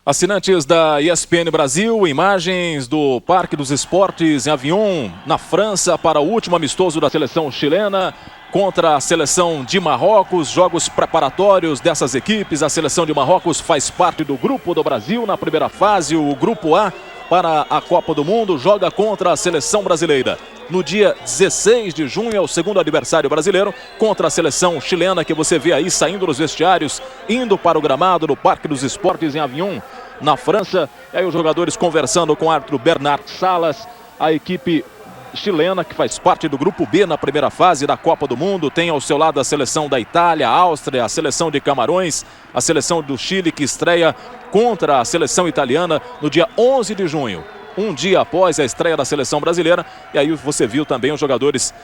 Assinantes da ESPN Brasil, imagens do Parque dos Esportes em Avignon, na França, para o último amistoso da seleção chilena contra a seleção de Marrocos. Jogos preparatórios dessas equipes. A seleção de Marrocos faz parte do grupo do Brasil na primeira fase, o grupo A, para a Copa do Mundo. Joga contra a seleção brasileira no dia 16 de junho, é o segundo adversário brasileiro, contra a seleção chilena, que você vê aí saindo dos vestiários, indo para o gramado do Parque dos Esportes em Avignon, na França. E aí os jogadores conversando com o árbitro Bernard Salas. A equipe chilena, que faz parte do grupo B na primeira fase da Copa do Mundo, tem ao seu lado a seleção da Itália, a Áustria, a seleção de Camarões, a seleção do Chile, que estreia contra a seleção italiana no dia 11 de junho. Um dia após a estreia da seleção brasileira. E aí você viu também os jogadores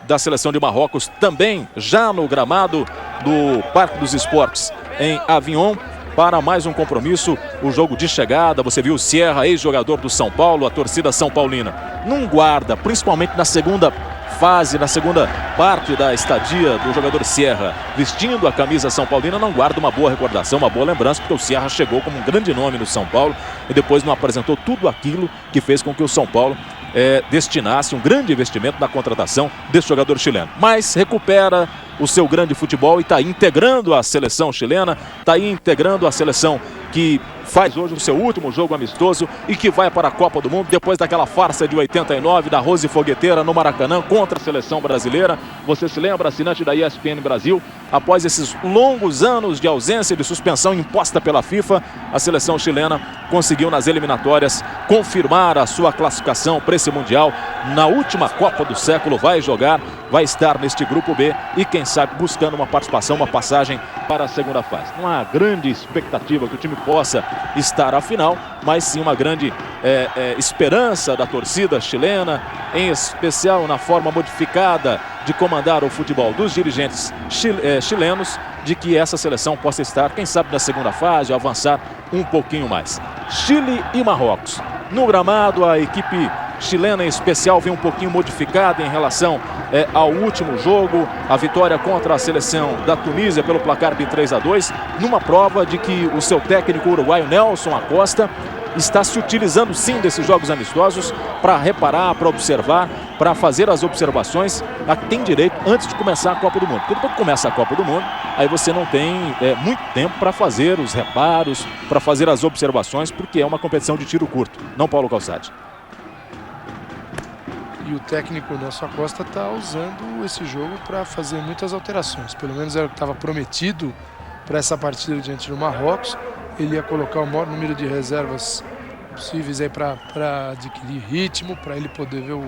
da seleção de Marrocos também já no gramado do Parque dos Esportes em Avignon para mais um compromisso, o jogo de chegada. Você viu o Sierra, ex-jogador do São Paulo, a torcida são paulina não guarda, principalmente na segunda fase, na segunda parte da estadia do jogador Sierra, vestindo a camisa São Paulina, não guarda uma boa recordação, uma boa lembrança, porque o Sierra chegou como um grande nome no São Paulo e depois não apresentou tudo aquilo que fez com que o São Paulo destinasse um grande investimento na contratação desse jogador chileno. Mas recupera o seu grande futebol e está integrando a seleção chilena, está integrando a seleção que faz hoje o seu último jogo amistoso e que vai para a Copa do Mundo depois daquela farsa de 89 da Rose Fogueteira no Maracanã contra a seleção brasileira. Você se lembra, assinante da ESPN Brasil, após esses longos anos de ausência, de suspensão imposta pela FIFA, a seleção chilena conseguiu nas eliminatórias confirmar a sua classificação para esse Mundial. Na última Copa do século vai jogar, vai estar neste grupo B e quem sabe buscando uma participação, uma passagem para a segunda fase. Não há grande expectativa que o time possa estar à final, mas sim uma grande esperança da torcida chilena, em especial na forma modificada de comandar o futebol dos dirigentes chilenos, de que essa seleção possa estar, quem sabe, na segunda fase, avançar um pouquinho mais. Chile e Marrocos. No gramado, a equipe chilena em especial vem um pouquinho modificada em relação ao último jogo, a vitória contra a seleção da Tunísia pelo placar de 3-2, numa prova de que o seu técnico uruguaio Nelson Acosta está se utilizando sim desses jogos amistosos para reparar, para observar, para fazer as observações a que tem direito antes de começar a Copa do Mundo. Porque depois que começa a Copa do Mundo, aí você não tem muito tempo para fazer os reparos, para fazer as observações, porque é uma competição de tiro curto, não, Paulo Calçade? E o técnico Nelson Acosta está usando esse jogo para fazer muitas alterações. Pelo menos era o que estava prometido para essa partida diante do Marrocos. Ele ia colocar o maior número de reservas possíveis aí para adquirir ritmo, para ele poder ver o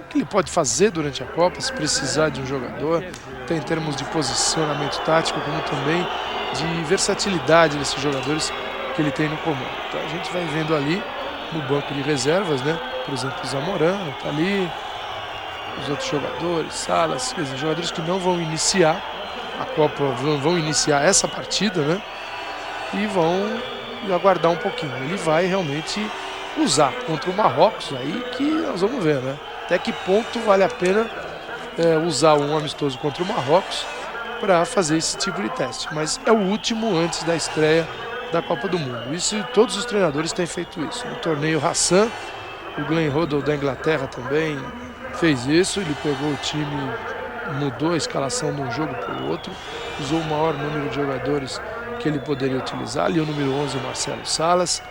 que ele pode fazer durante a Copa, se precisar de um jogador, até em termos de posicionamento tático, como também de versatilidade desses jogadores que ele tem no comando. Então a gente vai vendo ali no banco de reservas, né? Por exemplo, o Zamorano está ali, os outros jogadores, Salas, quer dizer, jogadores que não vão iniciar a Copa, vão iniciar essa partida, né? E vão aguardar um pouquinho. Ele vai realmente usar contra o Marrocos, aí que nós vamos ver, né? Até que ponto vale a pena usar um amistoso contra o Marrocos para fazer esse tipo de teste. Mas é o último antes da estreia da Copa do Mundo. Isso, todos os treinadores têm feito isso. No torneio Hassan, o Glenn Hoddle da Inglaterra também fez isso. Ele pegou o time, mudou a escalação de um jogo para o outro, usou o maior número de jogadores que ele poderia utilizar. Ali o número 11, o Marcelo Salas,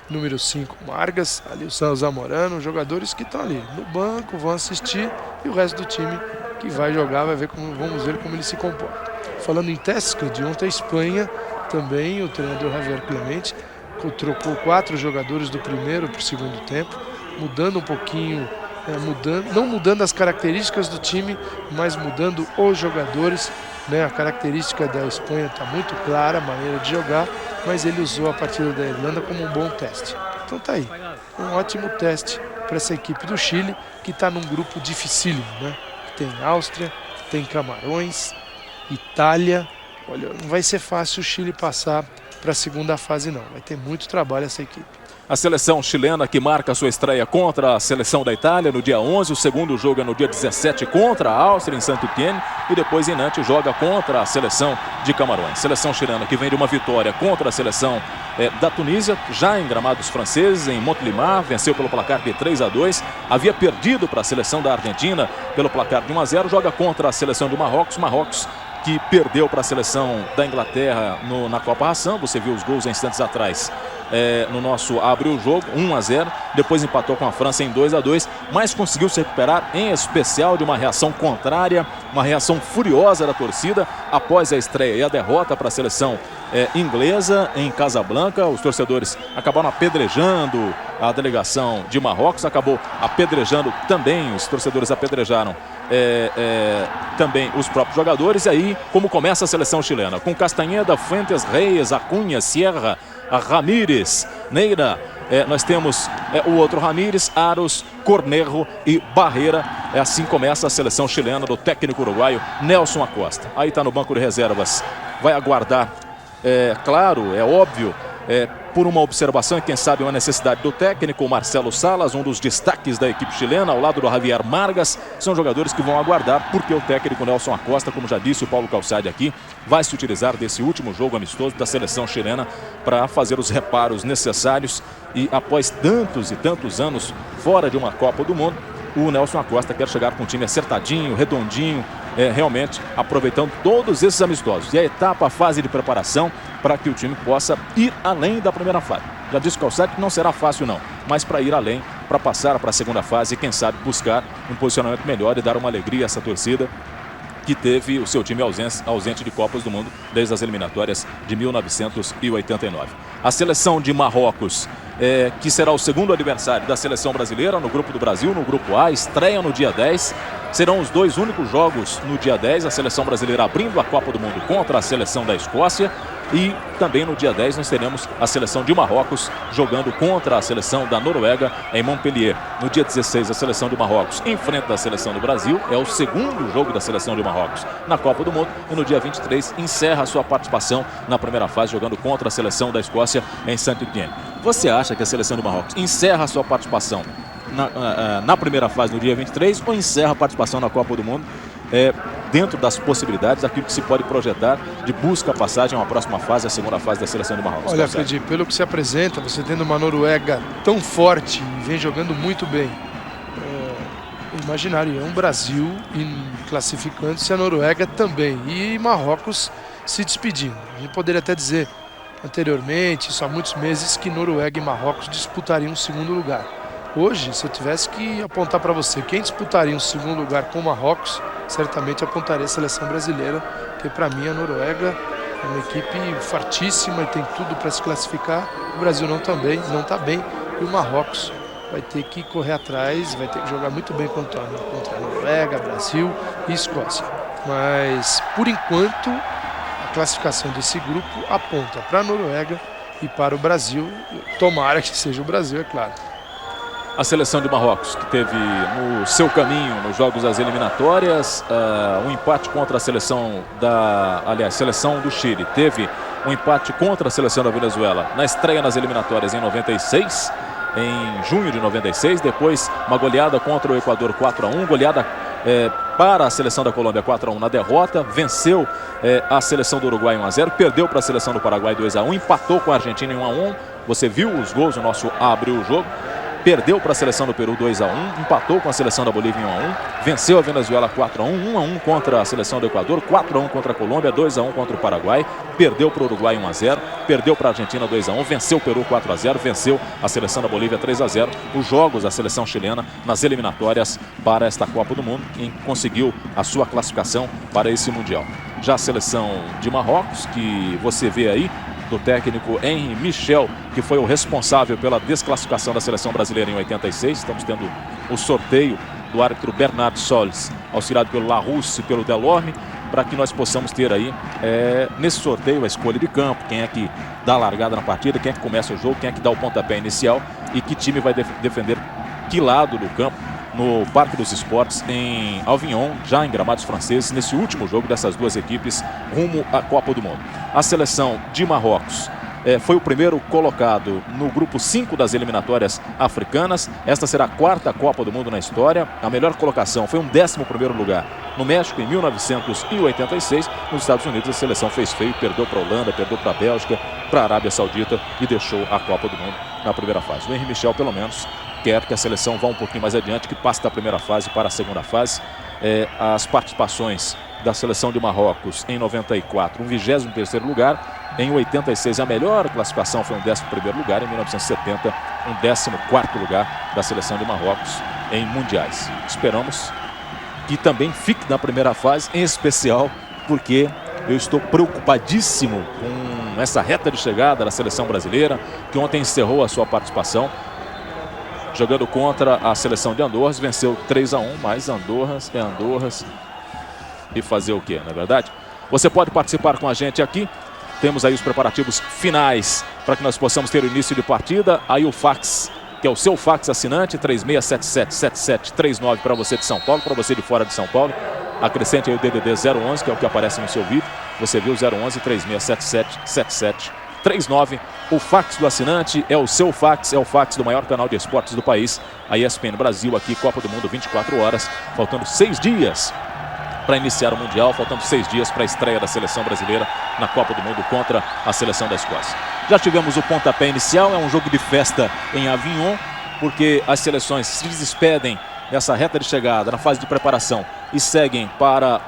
número 5, Margas, ali o São Zamorano, jogadores que estão ali no banco, vão assistir, e o resto do time que vai jogar, vai ver vamos ver como ele se comporta. Falando em testes, de ontem a Espanha também, o treinador Javier Clemente trocou 4 jogadores do primeiro para o segundo tempo, mudando um pouquinho, não mudando as características do time, mas mudando os jogadores, né? A característica da Espanha está muito clara, a maneira de jogar, mas ele usou a partida da Irlanda como um bom teste. Então tá aí, um ótimo teste para essa equipe do Chile, que está num grupo dificílimo, né? Tem Áustria, tem Camarões, Itália. Olha, não vai ser fácil o Chile passar para a segunda fase não, vai ter muito trabalho essa equipe. A seleção chilena que marca sua estreia contra a seleção da Itália no dia 11. O segundo jogo é no dia 17 contra a Áustria em Saint-Étienne. E depois em Nantes joga contra a seleção de Camarões. Seleção chilena que vem de uma vitória contra a seleção da Tunísia, já em gramados franceses, em Montelimar. Venceu pelo placar de 3-2. Havia perdido para a seleção da Argentina pelo placar de 1-0. Joga contra a seleção de Marrocos. Marrocos que perdeu para a seleção da Inglaterra na Copa Ração. Você viu os gols em instantes atrás. No nosso abre o jogo, 1-0, depois empatou com a França em 2-2, mas conseguiu se recuperar, em especial de uma reação contrária, uma reação furiosa da torcida após a estreia e a derrota para a seleção inglesa em Casablanca. Os torcedores acabaram apedrejando a delegação de Marrocos, acabou apedrejando também, os torcedores apedrejaram também os próprios jogadores. E aí, como começa a seleção chilena? Com Castanheda, Fuentes, Reis, Acunha, Sierra, Ramírez, Neira, nós temos o outro Ramírez, Aros, Cornejo e Barreira. Assim começa a seleção chilena do técnico uruguaio Nelson Acosta. Aí está no banco de reservas, vai aguardar, claro, é óbvio, por uma observação e quem sabe uma necessidade do técnico, o Marcelo Salas, um dos destaques da equipe chilena, ao lado do Javier Margas. São jogadores que vão aguardar, porque o técnico Nelson Acosta, como já disse o Paulo Calçade aqui, vai se utilizar desse último jogo amistoso da seleção chilena para fazer os reparos necessários. E após tantos e tantos anos fora de uma Copa do Mundo, o Nelson Acosta quer chegar com um time acertadinho, redondinho, realmente aproveitando todos esses amistosos. E a etapa, a fase de preparação para que o time possa ir além da primeira fase. Já disse o Calçade que não será fácil não, mas para ir além, para passar para a segunda fase e quem sabe buscar um posicionamento melhor e dar uma alegria a essa torcida que teve o seu time ausente de Copas do Mundo desde as eliminatórias de 1989. A seleção de Marrocos, que será o segundo adversário da seleção brasileira no grupo do Brasil, no grupo A, estreia no dia 10. Serão os dois únicos jogos no dia 10, a seleção brasileira abrindo a Copa do Mundo contra a seleção da Escócia. E também no dia 10 nós teremos a seleção de Marrocos jogando contra a seleção da Noruega em Montpellier. No dia 16 a seleção de Marrocos enfrenta a seleção do Brasil, é o segundo jogo da seleção de Marrocos na Copa do Mundo. E no dia 23 encerra a sua participação na primeira fase jogando contra a seleção da Escócia em Saint-Étienne. Você acha que a seleção de Marrocos encerra a sua participação na primeira fase no dia 23 ou encerra a participação na Copa do Mundo dentro das possibilidades, daquilo que se pode projetar de busca a passagem a uma próxima fase, a segunda fase da seleção de Marrocos? Olha, Fred, pelo que se apresenta, você tendo uma Noruega tão forte e vem jogando muito bem, imaginaria um Brasil classificando-se, a Noruega também, e Marrocos se despedindo. A gente poderia até dizer anteriormente, isso há muitos meses, que Noruega e Marrocos disputariam um segundo lugar. Hoje, se eu tivesse que apontar para você quem disputaria um segundo lugar com Marrocos, certamente apontaria a seleção brasileira, porque para mim a Noruega é uma equipe fortíssima e tem tudo para se classificar. O Brasil não está bem, e o Marrocos vai ter que correr atrás, vai ter que jogar muito bem contra a Noruega, Brasil e Escócia. Mas, por enquanto, a classificação desse grupo aponta para a Noruega e para o Brasil. Tomara que seja o Brasil, é claro. A seleção de Marrocos, que teve no seu caminho, nos jogos das eliminatórias, um empate contra a seleção seleção do Chile. Teve um empate contra a seleção da Venezuela na estreia nas eliminatórias em 96, em junho de 96. Depois, uma goleada contra o Equador 4-1, goleada para a seleção da Colômbia 4-1 na derrota. Venceu a seleção do Uruguai 1-0, perdeu para a seleção do Paraguai 2-1, empatou com a Argentina em 1-1. Você viu os gols, o nosso abriu o jogo. Perdeu para a seleção do Peru 2-1, empatou com a seleção da Bolívia em 1-1, venceu a Venezuela 4-1, 1-1 contra a seleção do Equador, 4-1 contra a Colômbia, 2-1 contra o Paraguai, perdeu para o Uruguai 1-0, perdeu para a Argentina 2-1, venceu o Peru 4-0, venceu a seleção da Bolívia 3-0. Os jogos da seleção chilena nas eliminatórias para esta Copa do Mundo, e conseguiu a sua classificação para esse Mundial. Já a seleção de Marrocos, que você vê aí, do técnico Henri Michel, que foi o responsável pela desclassificação da seleção brasileira em 86. Estamos tendo o sorteio do árbitro Bernard Sols, auxiliado pelo Larousse e pelo Delorme, para que nós possamos ter aí, nesse sorteio, a escolha de campo, quem é que dá a largada na partida, quem é que começa o jogo, quem é que dá o pontapé inicial e que time vai defender que lado do campo no Parque dos Esportes em Avignon, já em gramados franceses, nesse último jogo dessas duas equipes rumo à Copa do Mundo. A seleção de Marrocos foi o primeiro colocado no grupo 5 das eliminatórias africanas. Esta será a 4ª Copa do Mundo na história. A melhor colocação foi um 11º lugar no México em 1986. Nos Estados Unidos a seleção fez feio, perdeu para a Holanda, perdeu para a Bélgica, para a Arábia Saudita e deixou a Copa do Mundo na primeira fase. O Henri Michel, pelo menos, quer que a seleção vá um pouquinho mais adiante, que passe da primeira fase para a segunda fase. As participações da seleção de Marrocos em 94, um 23º lugar. Em 86, a melhor classificação foi um 11º lugar. Em 1970, um 14º lugar da seleção de Marrocos em mundiais. Esperamos que também fique na primeira fase, em especial porque eu estou preocupadíssimo com essa reta de chegada da seleção brasileira, que ontem encerrou a sua participação jogando contra a seleção de Andorras. Venceu 3-1, mas Andorras é Andorras. E fazer o quê, não é verdade? Você pode participar com a gente aqui. Temos aí os preparativos finais para que nós possamos ter o início de partida. Aí o fax, que é o seu fax assinante, 36777739 para você de São Paulo, para você de fora de São Paulo. Acrescente aí o DDD 011, que é o que aparece no seu vídeo. Você viu 011 36777739. O fax do assinante é o seu fax, é o fax do maior canal de esportes do país, a ESPN Brasil, aqui, Copa do Mundo, 24 horas, faltando 6 dias para iniciar o Mundial, faltando 6 dias para a estreia da seleção brasileira na Copa do Mundo contra a seleção da Escócia. Já tivemos o pontapé inicial, é um jogo de festa em Avignon, porque as seleções se despedem nessa reta de chegada, na fase de preparação, e seguem para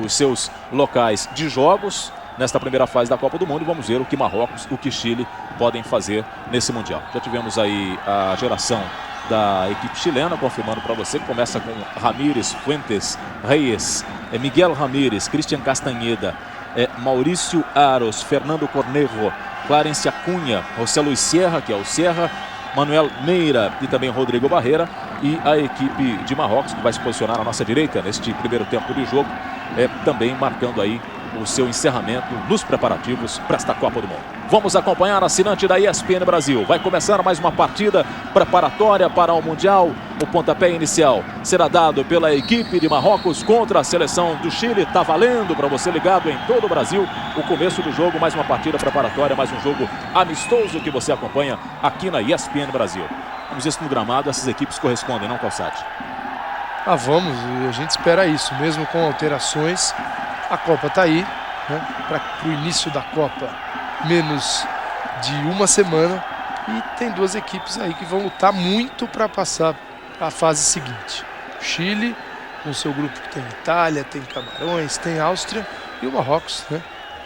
os seus locais de jogos nesta primeira fase da Copa do Mundo. E vamos ver o que Marrocos, o que Chile podem fazer nesse Mundial. Já tivemos aí a geração da equipe chilena, confirmando para você, que começa com Ramírez, Fuentes, Reyes, Miguel Ramírez, Cristian Castanheda, Maurício Aros, Fernando Cornejo, Clarence Acunha, José Luis Sierra, que é o Sierra, Manuel Meira e também Rodrigo Barreira. E a equipe de Marrocos, que vai se posicionar à nossa direita neste primeiro tempo de jogo, também marcando aí o seu encerramento nos preparativos para esta Copa do Mundo. Vamos acompanhar, assinante da ESPN Brasil. Vai começar mais uma partida preparatória para o Mundial. O pontapé inicial será dado pela equipe de Marrocos contra a seleção do Chile. Está valendo para você ligado em todo o Brasil. O começo do jogo, mais uma partida preparatória, mais um jogo amistoso que você acompanha aqui na ESPN Brasil. Vamos ver se no gramado essas equipes correspondem, não, Calçade? Vamos, e a gente espera isso, mesmo com alterações. A Copa está aí, né, para o início da Copa, menos de uma semana. E tem duas equipes aí que vão lutar muito para passar a fase seguinte. O Chile, com seu grupo, que tem Itália, tem Camarões, tem Áustria, e o Marrocos, né?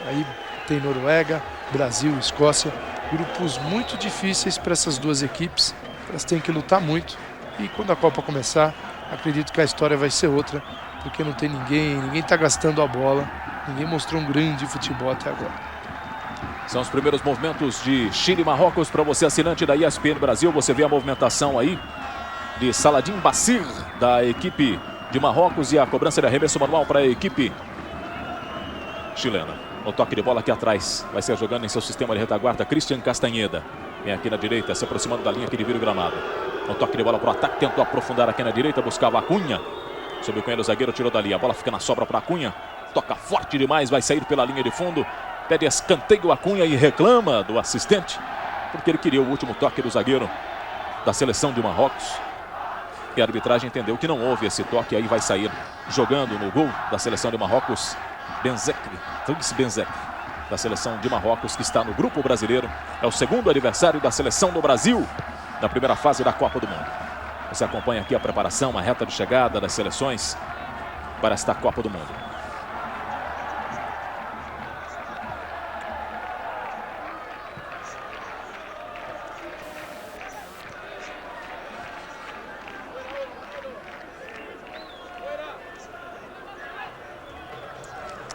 Aí tem Noruega, Brasil, Escócia. Grupos muito difíceis para essas duas equipes. Elas têm que lutar muito. E quando a Copa começar, acredito que a história vai ser outra, porque não tem ninguém está gastando a bola, ninguém mostrou um grande futebol até agora. São os primeiros movimentos de Chile e Marrocos para você, assinante da ESPN Brasil. Você vê a movimentação aí de Saladin Bassir, da equipe de Marrocos, e a cobrança de arremesso manual para a equipe chilena. O toque de bola aqui atrás, vai ser jogando em seu sistema de retaguarda Cristian Castanheda. Vem aqui na direita, se aproximando da linha que divide o gramado. O toque de bola para o ataque, tentou aprofundar aqui na direita, buscava a Cunha. Sob o cunha do zagueiro, tirou dali. A bola fica na sobra para a Cunha. Toca forte demais, vai sair pela linha de fundo. Pede escanteio a Cunha e reclama do assistente, porque ele queria o último toque do zagueiro da seleção de Marrocos. E a arbitragem entendeu que não houve esse toque. Aí vai sair jogando no gol da seleção de Marrocos, Benzekri, da seleção de Marrocos, que está no grupo brasileiro. É o segundo aniversário da seleção do Brasil na primeira fase da Copa do Mundo. Você acompanha aqui a preparação, a reta de chegada das seleções para esta Copa do Mundo.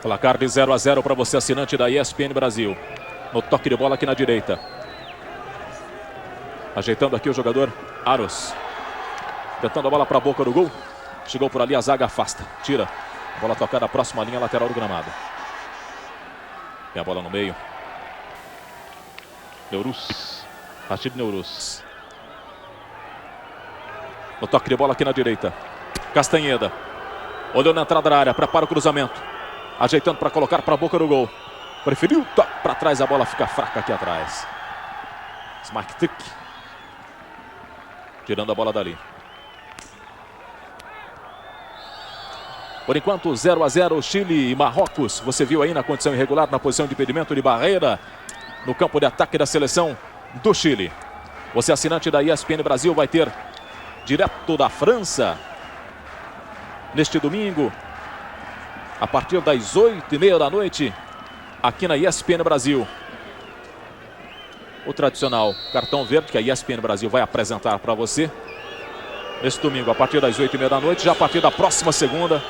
Placar de 0-0 para você, assinante da ESPN Brasil. No toque de bola aqui na direita. Ajeitando aqui o jogador Aros. Tentando a bola para a boca do gol. Chegou por ali, a zaga afasta. Tira. A bola tocada, próxima linha lateral do gramado. Tem a bola no meio. Neuruz. Rachid Neuruz. No toque de bola aqui na direita. Castanheda. Olhou na entrada da área, prepara o cruzamento. Ajeitando para colocar para a boca do gol. Preferiu toque para trás, a bola fica fraca aqui atrás. Smarttrick. Tirando a bola dali. Por enquanto, 0-0, Chile e Marrocos. Você viu aí na condição irregular, na posição de impedimento de barreira, no campo de ataque da seleção do Chile. Você, assinante da ESPN Brasil, vai ter direto da França, neste domingo, a partir das 8h30 da noite, aqui na ESPN Brasil. O tradicional cartão verde que a ESPN Brasil vai apresentar para você neste domingo, a partir das 8h30 da noite, já a partir da próxima segunda,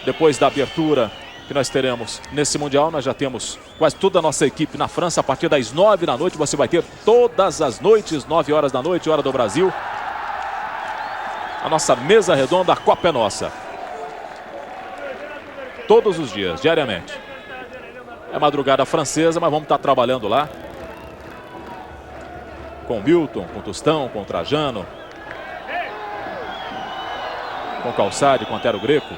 depois da abertura que nós teremos nesse Mundial. Nós já temos quase toda a nossa equipe na França. A partir das 9 da noite você vai ter todas as noites, 9 horas da noite, hora do Brasil, a nossa mesa redonda. A Copa é nossa. Todos os dias, diariamente. É madrugada francesa, mas vamos estar trabalhando lá. Com Milton, com Tostão, com Trajano, com Calçade, com Antero Greco,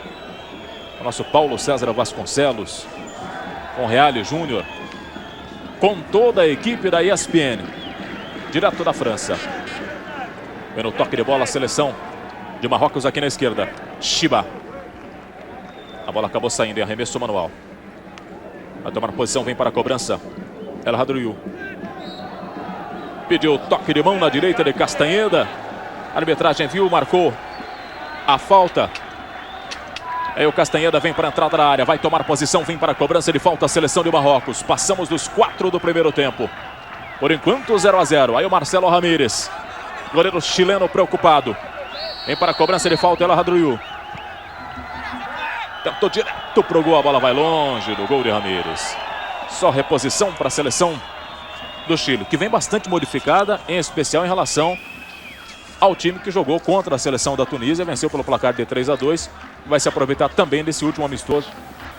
o nosso Paulo César Vasconcelos, com Reale Júnior, com toda a equipe da ESPN, direto da França. Vem no toque de bola a seleção de Marrocos aqui na esquerda. Chiba. A bola acabou saindo em arremesso manual. Vai tomar posição, vem para a cobrança. El Hadriou. Pediu toque de mão na direita de Castanheda. A arbitragem viu, marcou a falta. Aí o Castanheda vem para a entrada da área. Vai tomar posição, vem para a cobrança de falta a seleção de Marrocos. Passamos dos 4 do primeiro tempo. Por enquanto 0-0. Aí o Marcelo Ramírez, goleiro chileno preocupado. Vem para a cobrança de falta El Hadriou. Tentou direto pro gol, a bola vai longe do gol de Ramírez. Só reposição para a seleção do Chile, que vem bastante modificada, em especial em relação ao time que jogou contra a seleção da Tunísia, venceu pelo placar de 3-2. Vai se aproveitar também desse último amistoso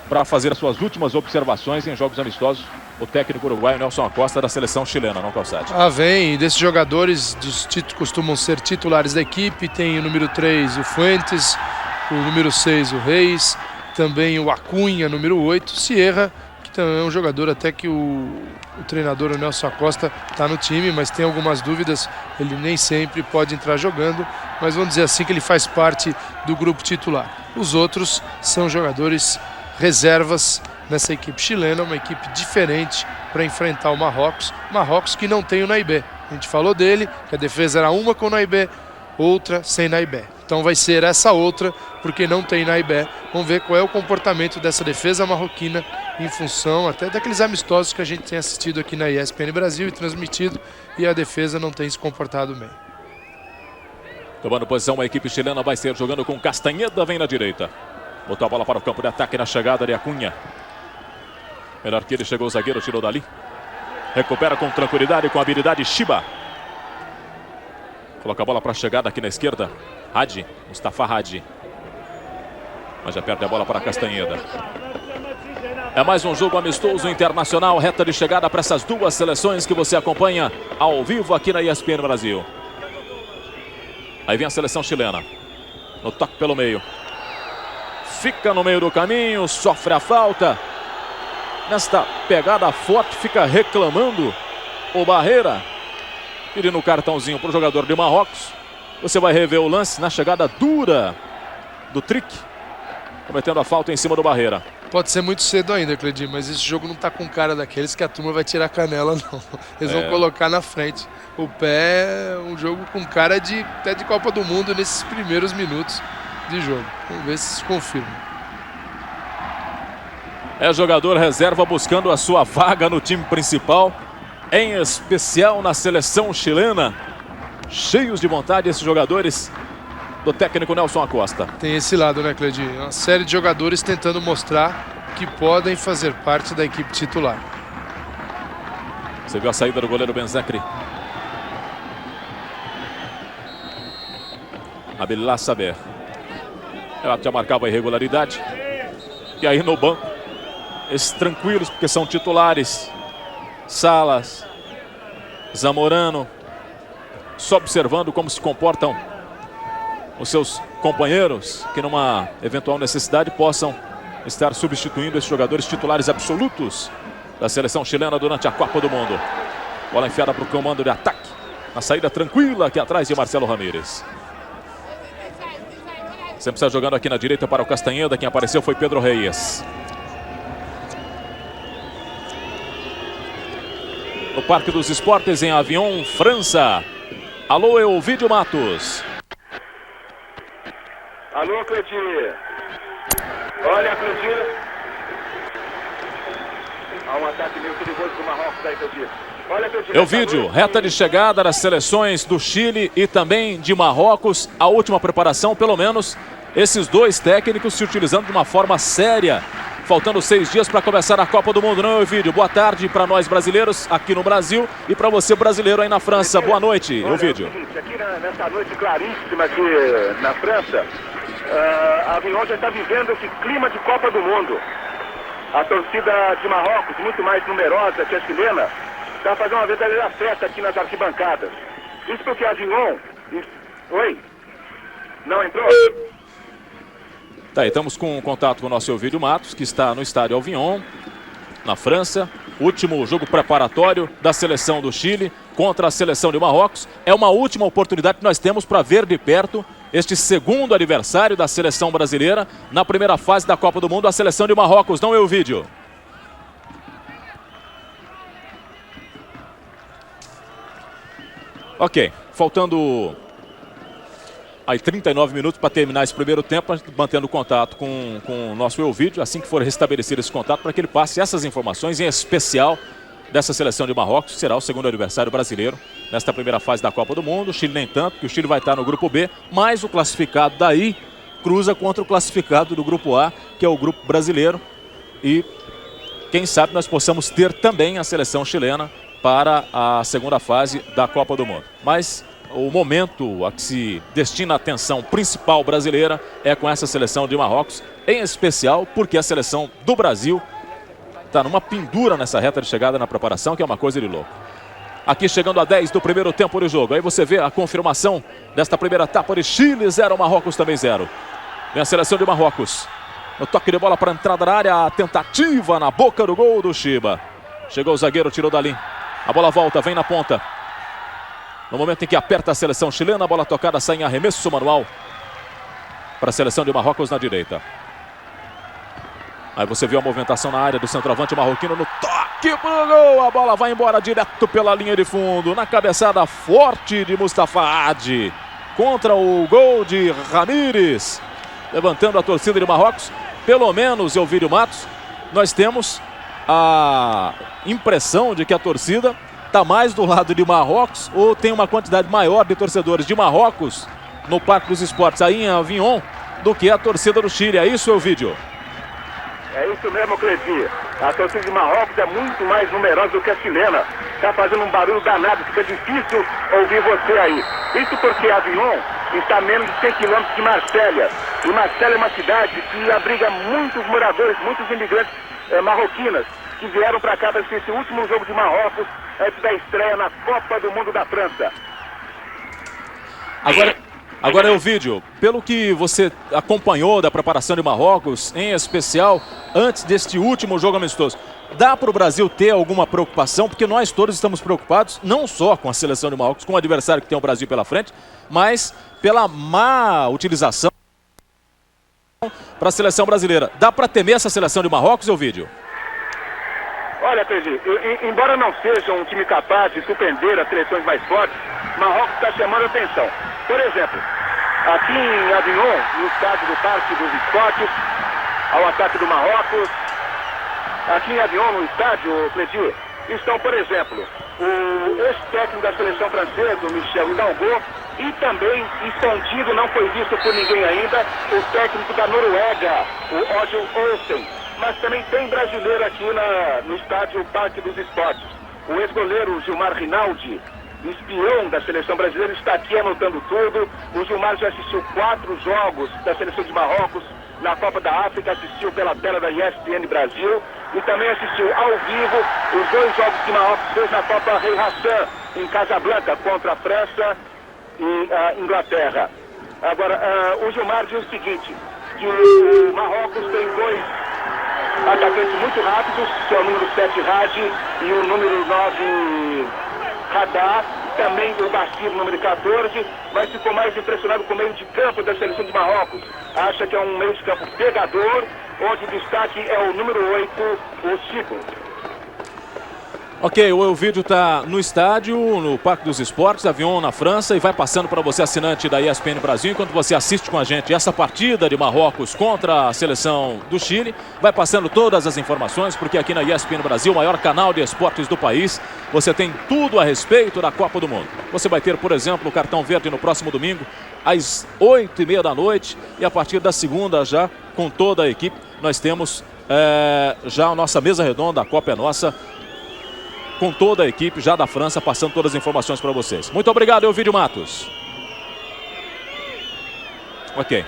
para fazer as suas últimas observações em jogos amistosos. O técnico uruguaio Nelson Acosta, da seleção chilena, não, Calçade? Vem desses jogadores, costumam ser titulares da equipe. Tem o número 3, o Fuentes, o número 6, o Reis, também o Acunha, número 8, Sierra, que também é um jogador até que o treinador, o Nelson Acosta, está no time, mas tem algumas dúvidas, ele nem sempre pode entrar jogando, mas vamos dizer assim que ele faz parte do grupo titular. Os outros são jogadores reservas nessa equipe chilena, uma equipe diferente para enfrentar o Marrocos. Marrocos que não tem o Naibé. A gente falou dele, que a defesa era uma com o Naibé, outra sem Naibé. Então vai ser essa outra, porque não tem Naibé. Vamos ver qual é o comportamento dessa defesa marroquina em função até daqueles amistosos que a gente tem assistido aqui na ESPN Brasil e transmitido, e a defesa não tem se comportado bem. Tomando posição, a equipe chilena vai ser jogando com Castanheda, vem na direita. Botou a bola para o campo de ataque na chegada de Acunha. Melhor que ele chegou o zagueiro, tirou dali. Recupera com tranquilidade, com habilidade, Chiba. Coloca a bola para a chegada aqui na esquerda. Hadi, Mustafa Hadi. Mas já perde a bola para Castanheda. É mais um jogo amistoso internacional, reta de chegada para essas duas seleções que você acompanha ao vivo aqui na ESPN Brasil. Aí vem a seleção chilena. No toque pelo meio. Fica no meio do caminho, sofre a falta. Nesta pegada forte, fica reclamando o Barreira, pedindo o cartãozinho para o jogador de Marrocos. Você vai rever o lance na chegada dura do Trick, cometendo a falta em cima do Barreira. Pode ser muito cedo ainda, Cledir, mas esse jogo não está com cara daqueles que a turma vai tirar a canela, não. Eles vão colocar na frente. O pé é um jogo com cara até de Copa do Mundo nesses primeiros minutos de jogo. Vamos ver se confirma. É jogador reserva buscando a sua vaga no time principal, em especial na seleção chilena. Cheios de vontade esses jogadores do técnico Nelson Acosta. Tem esse lado, né, Cledir? Uma série de jogadores tentando mostrar que podem fazer parte da equipe titular. Você viu a saída do goleiro Benzecri. Abdullah Saber. Ela já marcava a irregularidade. E aí no banco, esses tranquilos, porque são titulares. Salas, Zamorano, só observando como se comportam os seus companheiros, que numa eventual necessidade possam estar substituindo esses jogadores titulares absolutos da seleção chilena durante a Copa do Mundo. Bola enfiada para o comando de ataque. Na saída tranquila aqui atrás de Marcelo Ramírez. Sempre está jogando aqui na direita para o Castanheda. Quem apareceu foi Pedro Reyes. No Parque dos Esportes, em Avignon, França. Alô, Elvídio Matos. Alô, Cledir. Olha, Cledir. Há um ataque meio perigoso do Marrocos aí, Cledir. Olha, Cledir. Elvídio, reta de chegada das seleções do Chile e também de Marrocos. A última preparação, pelo menos, esses dois técnicos se utilizando de uma forma séria. Faltando 6 dias para começar a Copa do Mundo, não, Elvídio? Boa tarde para nós brasileiros aqui no Brasil e para você brasileiro aí na França. Boa noite, Elvídio. Aqui nessa noite claríssima aqui na França, a Avignon já está vivendo esse clima de Copa do Mundo. A torcida de Marrocos, muito mais numerosa que a chilena, está fazendo uma verdadeira festa aqui nas arquibancadas. Isso porque a Avignon... Oi? Não entrou? Tá aí, estamos com contato com o nosso Elvídio Matos, que está no estádio Avignon, na França. Último jogo preparatório da seleção do Chile contra a seleção de Marrocos. É uma última oportunidade que nós temos para ver de perto este segundo aniversário da seleção brasileira na primeira fase da Copa do Mundo, a seleção de Marrocos. Não, Elvídio? Ok, faltando aí 39 minutos para terminar esse primeiro tempo, mantendo contato com o nosso Elvídio, assim que for restabelecer esse contato, para que ele passe essas informações, em especial dessa seleção de Marrocos, que será o segundo adversário brasileiro nesta primeira fase da Copa do Mundo. O Chile nem tanto, que o Chile vai estar no grupo B, mas o classificado daí cruza contra o classificado do grupo A, que é o grupo brasileiro. E quem sabe nós possamos ter também a seleção chilena para a segunda fase da Copa do Mundo. Mas o momento a que se destina a atenção principal brasileira é com essa seleção de Marrocos, em especial porque a seleção do Brasil está numa pendura nessa reta de chegada na preparação, que é uma coisa de louco. Aqui chegando a 10 do primeiro tempo de jogo. Aí você vê a confirmação desta primeira etapa de Chile 0, Marrocos também 0. Vem a seleção de Marrocos. No toque de bola para a entrada da área, a tentativa na boca do gol do Chiba. Chegou o zagueiro, tirou dali. A bola volta, vem na ponta. No momento em que aperta a seleção chilena, a bola tocada sai em arremesso manual para a seleção de Marrocos na direita. Aí você viu a movimentação na área do centroavante marroquino no toque pro gol. A bola vai embora direto pela linha de fundo. Na cabeçada forte de Mustafa Adi contra o gol de Ramírez. Levantando a torcida de Marrocos. Pelo menos, Elvídio Matos, nós temos a impressão de que a torcida está mais do lado de Marrocos, ou tem uma quantidade maior de torcedores de Marrocos no Parque dos Esportes, aí em Avignon, do que a torcida do Chile. É isso, Elvídio? É isso mesmo, Cledir. A torcida de Marrocos é muito mais numerosa do que a chilena. Está fazendo um barulho danado, fica difícil ouvir você aí. Isso porque Avignon está a menos de 100 quilômetros de Marsella. E Marsella é uma cidade que abriga muitos moradores, muitos imigrantes marroquinas, que vieram para cá para assistir esse último jogo de Marrocos antes da estreia na Copa do Mundo da França. Agora Elvídio, pelo que você acompanhou da preparação de Marrocos, em especial antes deste último jogo amistoso, dá para o Brasil ter alguma preocupação? Porque nós todos estamos preocupados, não só com a seleção de Marrocos, com o adversário que tem o Brasil pela frente, mas pela má utilização para a seleção brasileira. Dá para temer essa seleção de Marrocos, Elvídio? Olha, Pedro, embora não seja um time capaz de surpreender as seleções mais fortes, Marrocos está chamando atenção. Por exemplo, aqui em Avignon, no estádio do Parque dos Esportes, ao ataque do Marrocos, aqui em Avignon, no estádio, Cledir, estão, por exemplo, o ex-técnico da seleção francesa, o Michel Hidalgo, e também, escondido, não foi visto por ninguém ainda, o técnico da Noruega, o Odil Olsen. Mas também tem brasileiro aqui no estádio Parque dos Esportes. O ex-goleiro Gilmar Rinaldi, espião da seleção brasileira, está aqui anotando tudo. O Gilmar já assistiu 4 jogos da seleção de Marrocos na Copa da África, assistiu pela tela da ESPN Brasil e também assistiu ao vivo os 2 jogos que Marrocos fez na Copa Rei Hassan, em Casablanca, contra a França e a Inglaterra. Agora, o Gilmar diz o seguinte, que o Marrocos tem 2 atacantes muito rápidos, que é o número 7, Hadi, e o número 9, Radar, também o Bashir, número 14, mas ficou mais impressionado com o meio de campo da seleção de Marrocos. Acha que é um meio de campo pegador, onde o destaque é o número 8, o Chico. Ok, o vídeo está no estádio, no Parque dos Esportes, Avion, na França, e vai passando para você, assinante da ESPN Brasil, enquanto você assiste com a gente essa partida de Marrocos contra a seleção do Chile. Vai passando todas as informações, porque aqui na ESPN Brasil, o maior canal de esportes do país, você tem tudo a respeito da Copa do Mundo. Você vai ter, por exemplo, o Cartão Verde no próximo domingo, às 8h30 da noite, e a partir da segunda já, com toda a equipe, nós temos já a nossa mesa redonda, a Copa é Nossa, com toda a equipe já da França, passando todas as informações para vocês. Muito obrigado, Elvídio Matos. Ok.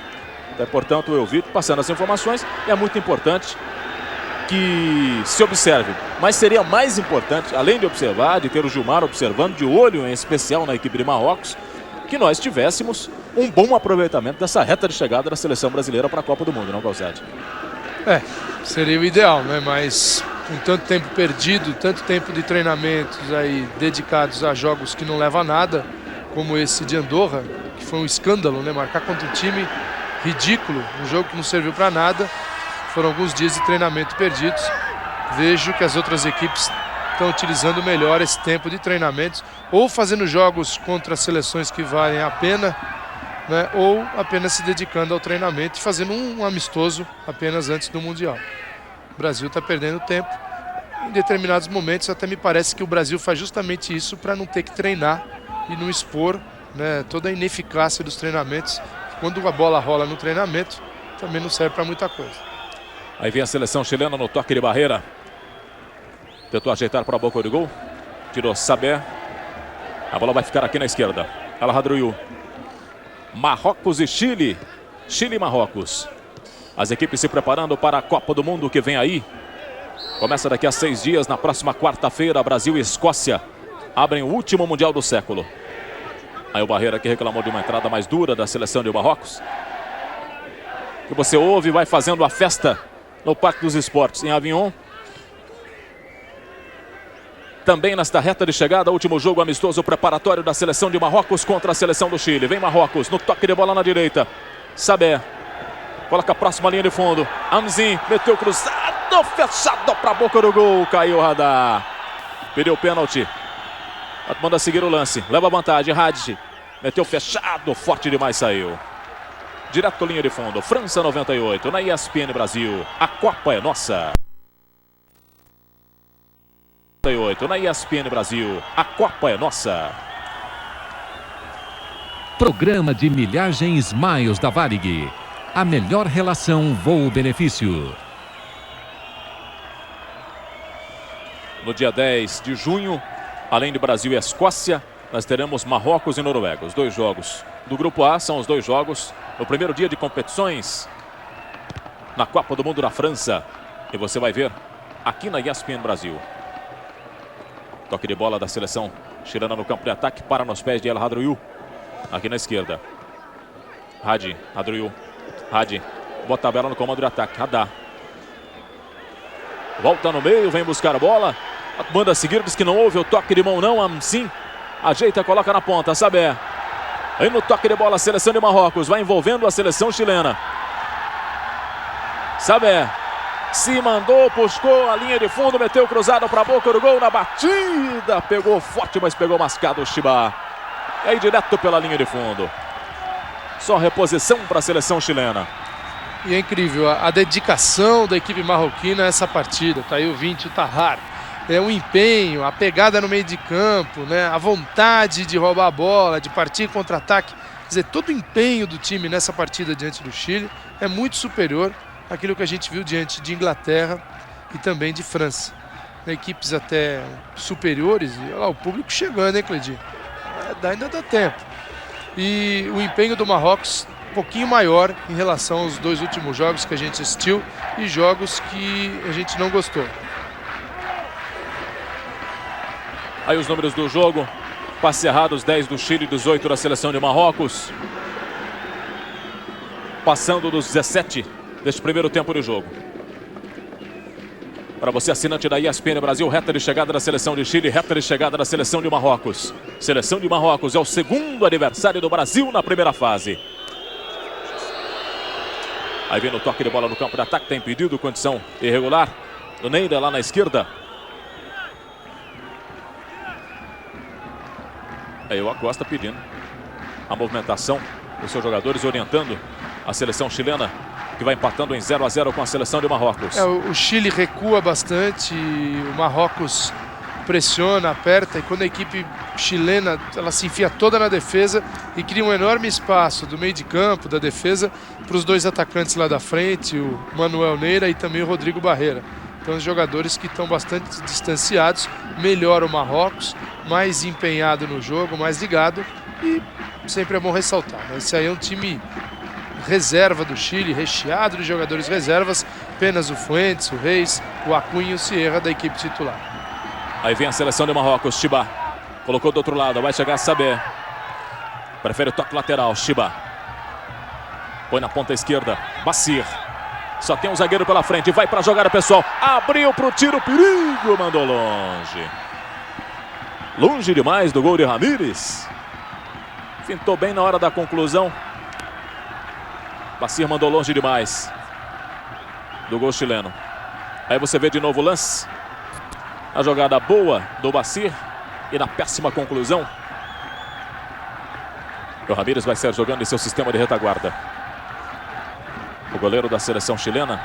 Portanto, o Elvídio passando as informações. É muito importante que se observe. Mas seria mais importante, além de observar, de ter o Gilmar observando, de olho em especial na equipe de Marrocos, que nós tivéssemos um bom aproveitamento dessa reta de chegada da seleção brasileira para a Copa do Mundo, não, Calzade? Seria o ideal, né? Mas com tanto tempo perdido, tanto tempo de treinamentos aí dedicados a jogos que não levam a nada, como esse de Andorra, que foi um escândalo, né? Marcar contra um time ridículo, um jogo que não serviu para nada. Foram alguns dias de treinamento perdidos. Vejo que as outras equipes estão utilizando melhor esse tempo de treinamentos, ou fazendo jogos contra seleções que valem a pena, né? Ou apenas se dedicando ao treinamento e fazendo um amistoso apenas antes do Mundial. O Brasil está perdendo tempo. Em determinados momentos até me parece que o Brasil faz justamente isso para não ter que treinar e não expor, né, toda a ineficácia dos treinamentos. Quando a bola rola no treinamento, também não serve para muita coisa. Aí vem a seleção chilena no toque de barreira. Tentou ajeitar para a boca do gol. Tirou Sabé. A bola vai ficar aqui na esquerda. El Hadroui. Marrocos e Chile. Chile e Marrocos. As equipes se preparando para a Copa do Mundo que vem aí. Começa daqui a 6 dias, na próxima quarta-feira, Brasil e Escócia abrem o último Mundial do século. Aí o Barreira que reclamou de uma entrada mais dura da seleção de Marrocos. E você ouve e vai fazendo a festa no Parque dos Esportes, em Avignon. Também nesta reta de chegada, último jogo amistoso preparatório da seleção de Marrocos contra a seleção do Chile. Vem Marrocos no toque de bola na direita. Sabé. Coloca a próxima linha de fundo. Amzin meteu cruzado, fechado para a boca do gol. Caiu o Radar. Perdeu o pênalti. Manda seguir o lance. Leva vantagem. Hadi. Meteu fechado. Forte demais, saiu. Direto linha de fundo. França 98. Na ESPN Brasil. A Copa é nossa. 98. Na ESPN Brasil. A Copa é nossa. Programa de milhagens Miles da Varig. A melhor relação voo-benefício. No dia 10 de junho, além de Brasil e Escócia, nós teremos Marrocos e Noruega. Os 2 jogos do Grupo A são os 2 jogos no primeiro dia de competições na Copa do Mundo na França. E você vai ver aqui na ESPN Brasil. Toque de bola da seleção chilena no campo de ataque. Para nos pés de El Hadroui. Aqui na esquerda. Hadi, Hadroui. Hadi, bota a bola no comando de ataque. Radar. Volta no meio, vem buscar a bola. Manda seguir, diz que não houve o toque de mão não. Amzin ajeita, coloca na ponta. Sabé. Aí no toque de bola a seleção de Marrocos. Vai envolvendo a seleção chilena. Sabé. Se mandou, buscou a linha de fundo. Meteu cruzado para a boca do gol na batida. Pegou forte, mas pegou mascado o Chiba. E aí direto pela linha de fundo. Só reposição para a seleção chilena. E é incrível a dedicação da equipe marroquina a essa partida. Tá aí o Vinci, o Tahar. É o empenho, a pegada no meio de campo, né? A vontade de roubar a bola, de partir contra-ataque. Quer dizer, todo o empenho do time nessa partida diante do Chile é muito superior àquilo que a gente viu diante de Inglaterra e também de França. Equipes até superiores, e olha lá, o público chegando, hein, Cleitinho? Ainda dá tempo. E o empenho do Marrocos um pouquinho maior em relação aos 2 últimos jogos que a gente assistiu e jogos que a gente não gostou. Aí os números do jogo. Passes errados, 10 do Chile, 18 da seleção de Marrocos. Passando dos 17 deste primeiro tempo de jogo. Para você, assinante da ESPN Brasil, reta de chegada da seleção de Chile, reta de chegada da seleção de Marrocos. Seleção de Marrocos é o segundo aniversário do Brasil na primeira fase. Aí vem o toque de bola no campo de ataque, tem impedido, condição irregular do Neira lá na esquerda. Aí o Acosta pedindo a movimentação dos seus jogadores, orientando a seleção chilena, que vai empatando em 0-0 com a seleção de Marrocos. O Chile recua bastante, o Marrocos pressiona, aperta, e quando a equipe chilena ela se enfia toda na defesa e cria um enorme espaço do meio de campo, da defesa, para os dois atacantes lá da frente, o Manuel Neira e também o Rodrigo Barreira. Então os jogadores que estão bastante distanciados, melhor o Marrocos, mais empenhado no jogo, mais ligado, e sempre é bom ressaltar, né? Esse aí é um time reserva do Chile, recheado de jogadores reservas, apenas o Fuentes, o Reis, o Acunha e o Sierra da equipe titular. Aí vem a seleção de Marrocos, Chiba colocou do outro lado, vai chegar a Saber, prefere o toque lateral, Chiba põe na ponta esquerda, Bassir, só tem um zagueiro pela frente, vai para a jogada pessoal, abriu para o tiro, perigo, mandou longe demais do gol de Ramírez, fintou bem na hora da conclusão. Bassir mandou longe demais do gol chileno. Aí você vê de novo o lance, a jogada boa do Bassir e na péssima conclusão. O Ramírez vai ser jogando em seu sistema de retaguarda. O goleiro da seleção chilena.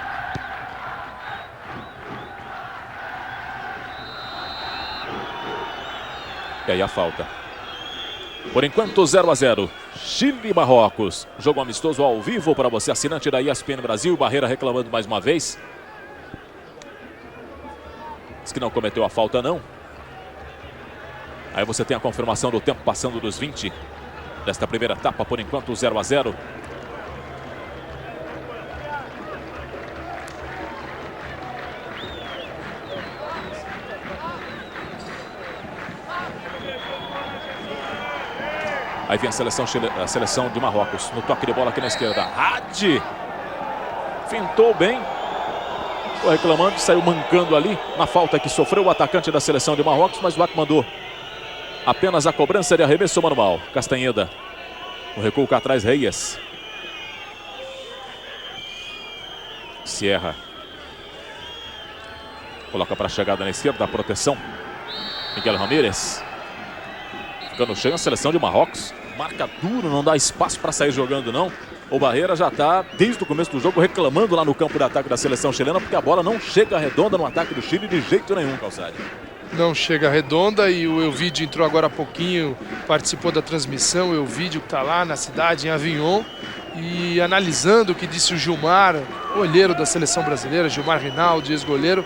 E aí a falta. Por enquanto 0-0. Chile e Marrocos. Jogo amistoso ao vivo para você, assinante da ESPN Brasil. Barreira reclamando mais uma vez. Diz que não cometeu a falta não. Aí você tem a confirmação do tempo passando dos 20 desta primeira etapa. Por enquanto 0-0. Aí vem a seleção de Marrocos no toque de bola aqui na esquerda. Hadi fintou bem. O reclamando, saiu mancando ali na falta que sofreu o atacante da seleção de Marrocos, mas o árbitro mandou apenas a cobrança de arremesso manual. Castanheda. O recuo cá atrás, Reyes. Sierra. Coloca para a chegada na esquerda, a proteção. Miguel Ramírez. Ficando cheio a seleção de Marrocos. Marca duro, não dá espaço para sair jogando não. O Barreira já está, desde o começo do jogo, reclamando lá no campo de ataque da seleção chilena, porque a bola não chega redonda no ataque do Chile de jeito nenhum, Calçade. Não chega redonda, e o Elvídio entrou agora há pouquinho, participou da transmissão. O Elvídio que está lá na cidade, em Avignon, e analisando o que disse o Gilmar, olheiro da seleção brasileira, Gilmar Rinaldi, ex-goleiro,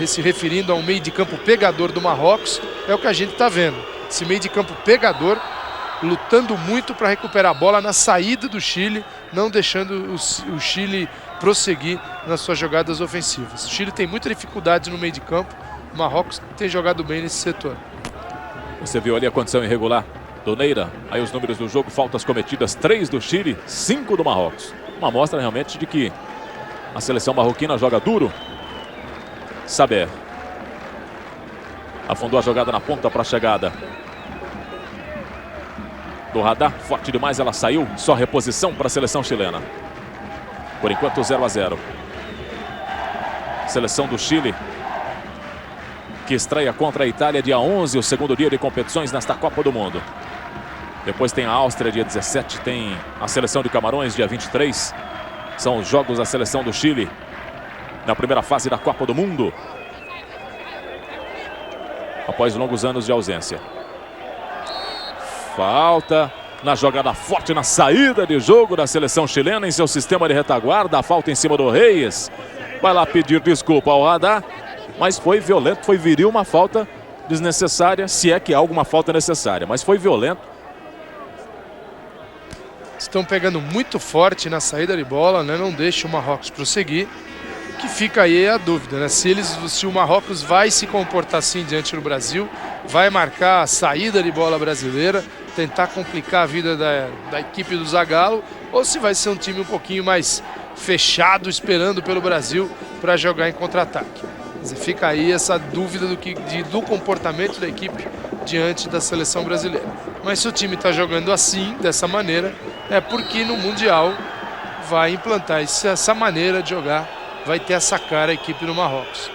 se referindo a um meio de campo pegador do Marrocos. É o que a gente está vendo, esse meio de campo pegador, lutando muito para recuperar a bola na saída do Chile, não deixando o Chile prosseguir nas suas jogadas ofensivas. O Chile tem muita dificuldade no meio de campo, o Marrocos tem jogado bem nesse setor. Você viu ali a condição irregular do Neira, aí os números do jogo, faltas cometidas, 3 do Chile, 5 do Marrocos. Uma amostra realmente de que a seleção marroquina joga duro. Saber afundou a jogada na ponta para a chegada do Radar, forte demais, ela saiu, só reposição para a seleção chilena. Por enquanto 0-0. Seleção do Chile, que estreia contra a Itália dia 11, o segundo dia de competições nesta Copa do Mundo. Depois tem a Áustria dia 17, tem a seleção de Camarões dia 23. São os jogos da seleção do Chile na primeira fase da Copa do Mundo, após longos anos de ausência. Falta na jogada forte, na saída de jogo da seleção chilena em seu sistema de retaguarda. A falta em cima do Reyes. Vai lá pedir desculpa ao Radar, mas foi violento, foi viril, uma falta desnecessária, se é que há alguma falta necessária, mas foi violento. Estão pegando muito forte na saída de bola, né? Não deixa o Marrocos prosseguir. O que fica aí é a dúvida, né? Se o Marrocos vai se comportar assim diante do Brasil, vai marcar a saída de bola brasileira, tentar complicar a vida da equipe do Zagallo, ou se vai ser um time um pouquinho mais fechado, esperando pelo Brasil para jogar em contra-ataque. Quer dizer, fica aí essa dúvida do comportamento da equipe diante da seleção brasileira. Mas se o time está jogando assim, dessa maneira, é porque no Mundial vai implantar essa maneira de jogar, vai ter essa cara a equipe do Marrocos.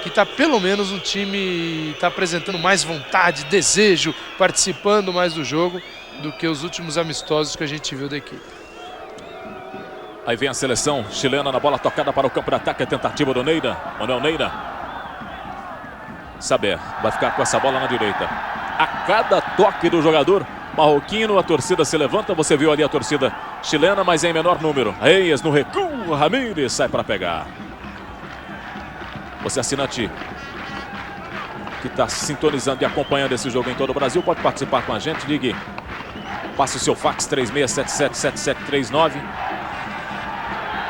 Que está pelo menos um time, está apresentando mais vontade, desejo, participando mais do jogo do que os últimos amistosos que a gente viu da equipe. Aí vem a seleção chilena na bola tocada para o campo de ataque, a tentativa do Neira, Manuel Neira. Saber vai ficar com essa bola na direita. A cada toque do jogador marroquino, a torcida se levanta. Você viu ali a torcida chilena, mas em menor número. Reyes no recuo, Ramírez sai para pegar. Você, assinante, que está sintonizando e acompanhando esse jogo em todo o Brasil, pode participar com a gente. Ligue, passe o seu fax 36777739.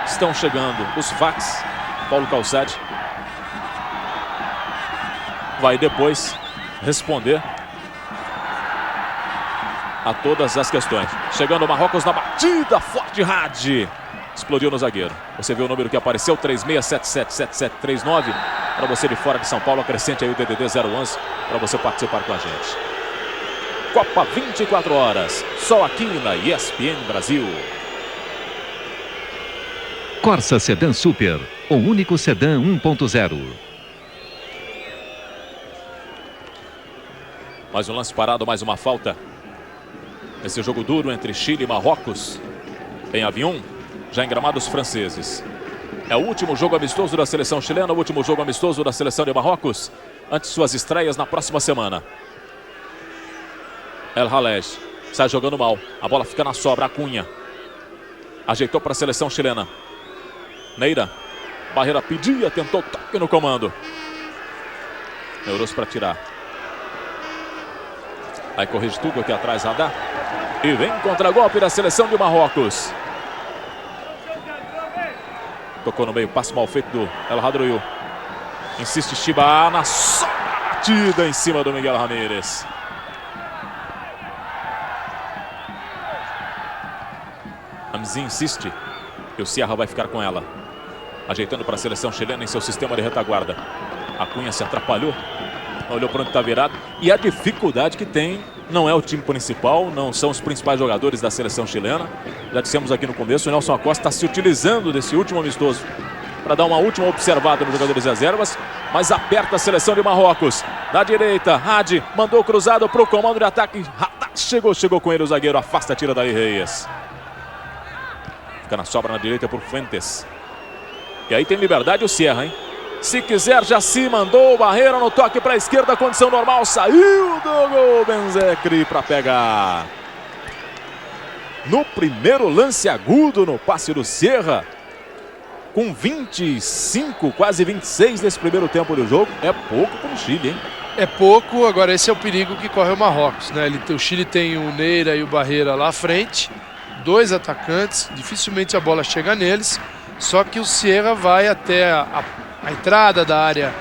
Estão chegando os fax. Paulo Calçade vai depois responder a todas as questões. Chegando o Marrocos na batida forte, Hadi. Explodiu no zagueiro. Você viu o número que apareceu, 36777739. Para você de fora de São Paulo, acrescente aí o DDD 011 para você participar com a gente. Copa 24 horas, só aqui na ESPN Brasil. Corsa Sedan Super, o único sedã 1.0. Mais um lance parado, mais uma falta. Esse jogo duro entre Chile e Marrocos em Avion, já em gramados franceses. É o último jogo amistoso da seleção chilena, o último jogo amistoso da seleção de Marrocos, antes de suas estreias na próxima semana. El Halej sai jogando mal, a bola fica na sobra, Acunha ajeitou para a seleção chilena. Neira, Barreira pedia, tentou toque no comando. Neuros para tirar. Aí corrige tudo aqui atrás, Radá. E vem contra-golpe da seleção de Marrocos. Tocou no meio, passe mal feito do El Hadroiu. Insiste Chiba na batida em cima do Miguel Ramírez. Hamzi insiste e o Sierra vai ficar com ela. Ajeitando para a seleção chilena em seu sistema de retaguarda. A Cunha se atrapalhou. Olhou para onde está virado. E a dificuldade que tem, não é o time principal, não são os principais jogadores da seleção chilena. Já dissemos aqui no começo, o Nelson Acosta está se utilizando desse último amistoso para dar uma última observada nos jogadores reservas. Mas aperta a seleção de Marrocos. Na direita, Hadi mandou cruzado para o comando de ataque. Chegou com ele o zagueiro, afasta, tira daí Reyes. Fica na sobra na direita por Fuentes. E aí tem liberdade o Sierra, hein? Se quiser, já se mandou. Barreira no toque para a esquerda, condição normal. Saiu do gol, Benzecri para pegar. No primeiro lance agudo no passe do Sierra, com 25, quase 26 desse primeiro tempo do jogo. É pouco para o Chile, hein? É pouco, agora esse é o perigo que corre o Marrocos, né? O Chile tem o Neira e o Barreira lá à frente. Dois atacantes, dificilmente a bola chega neles. Só que o Sierra vai até a entrada da área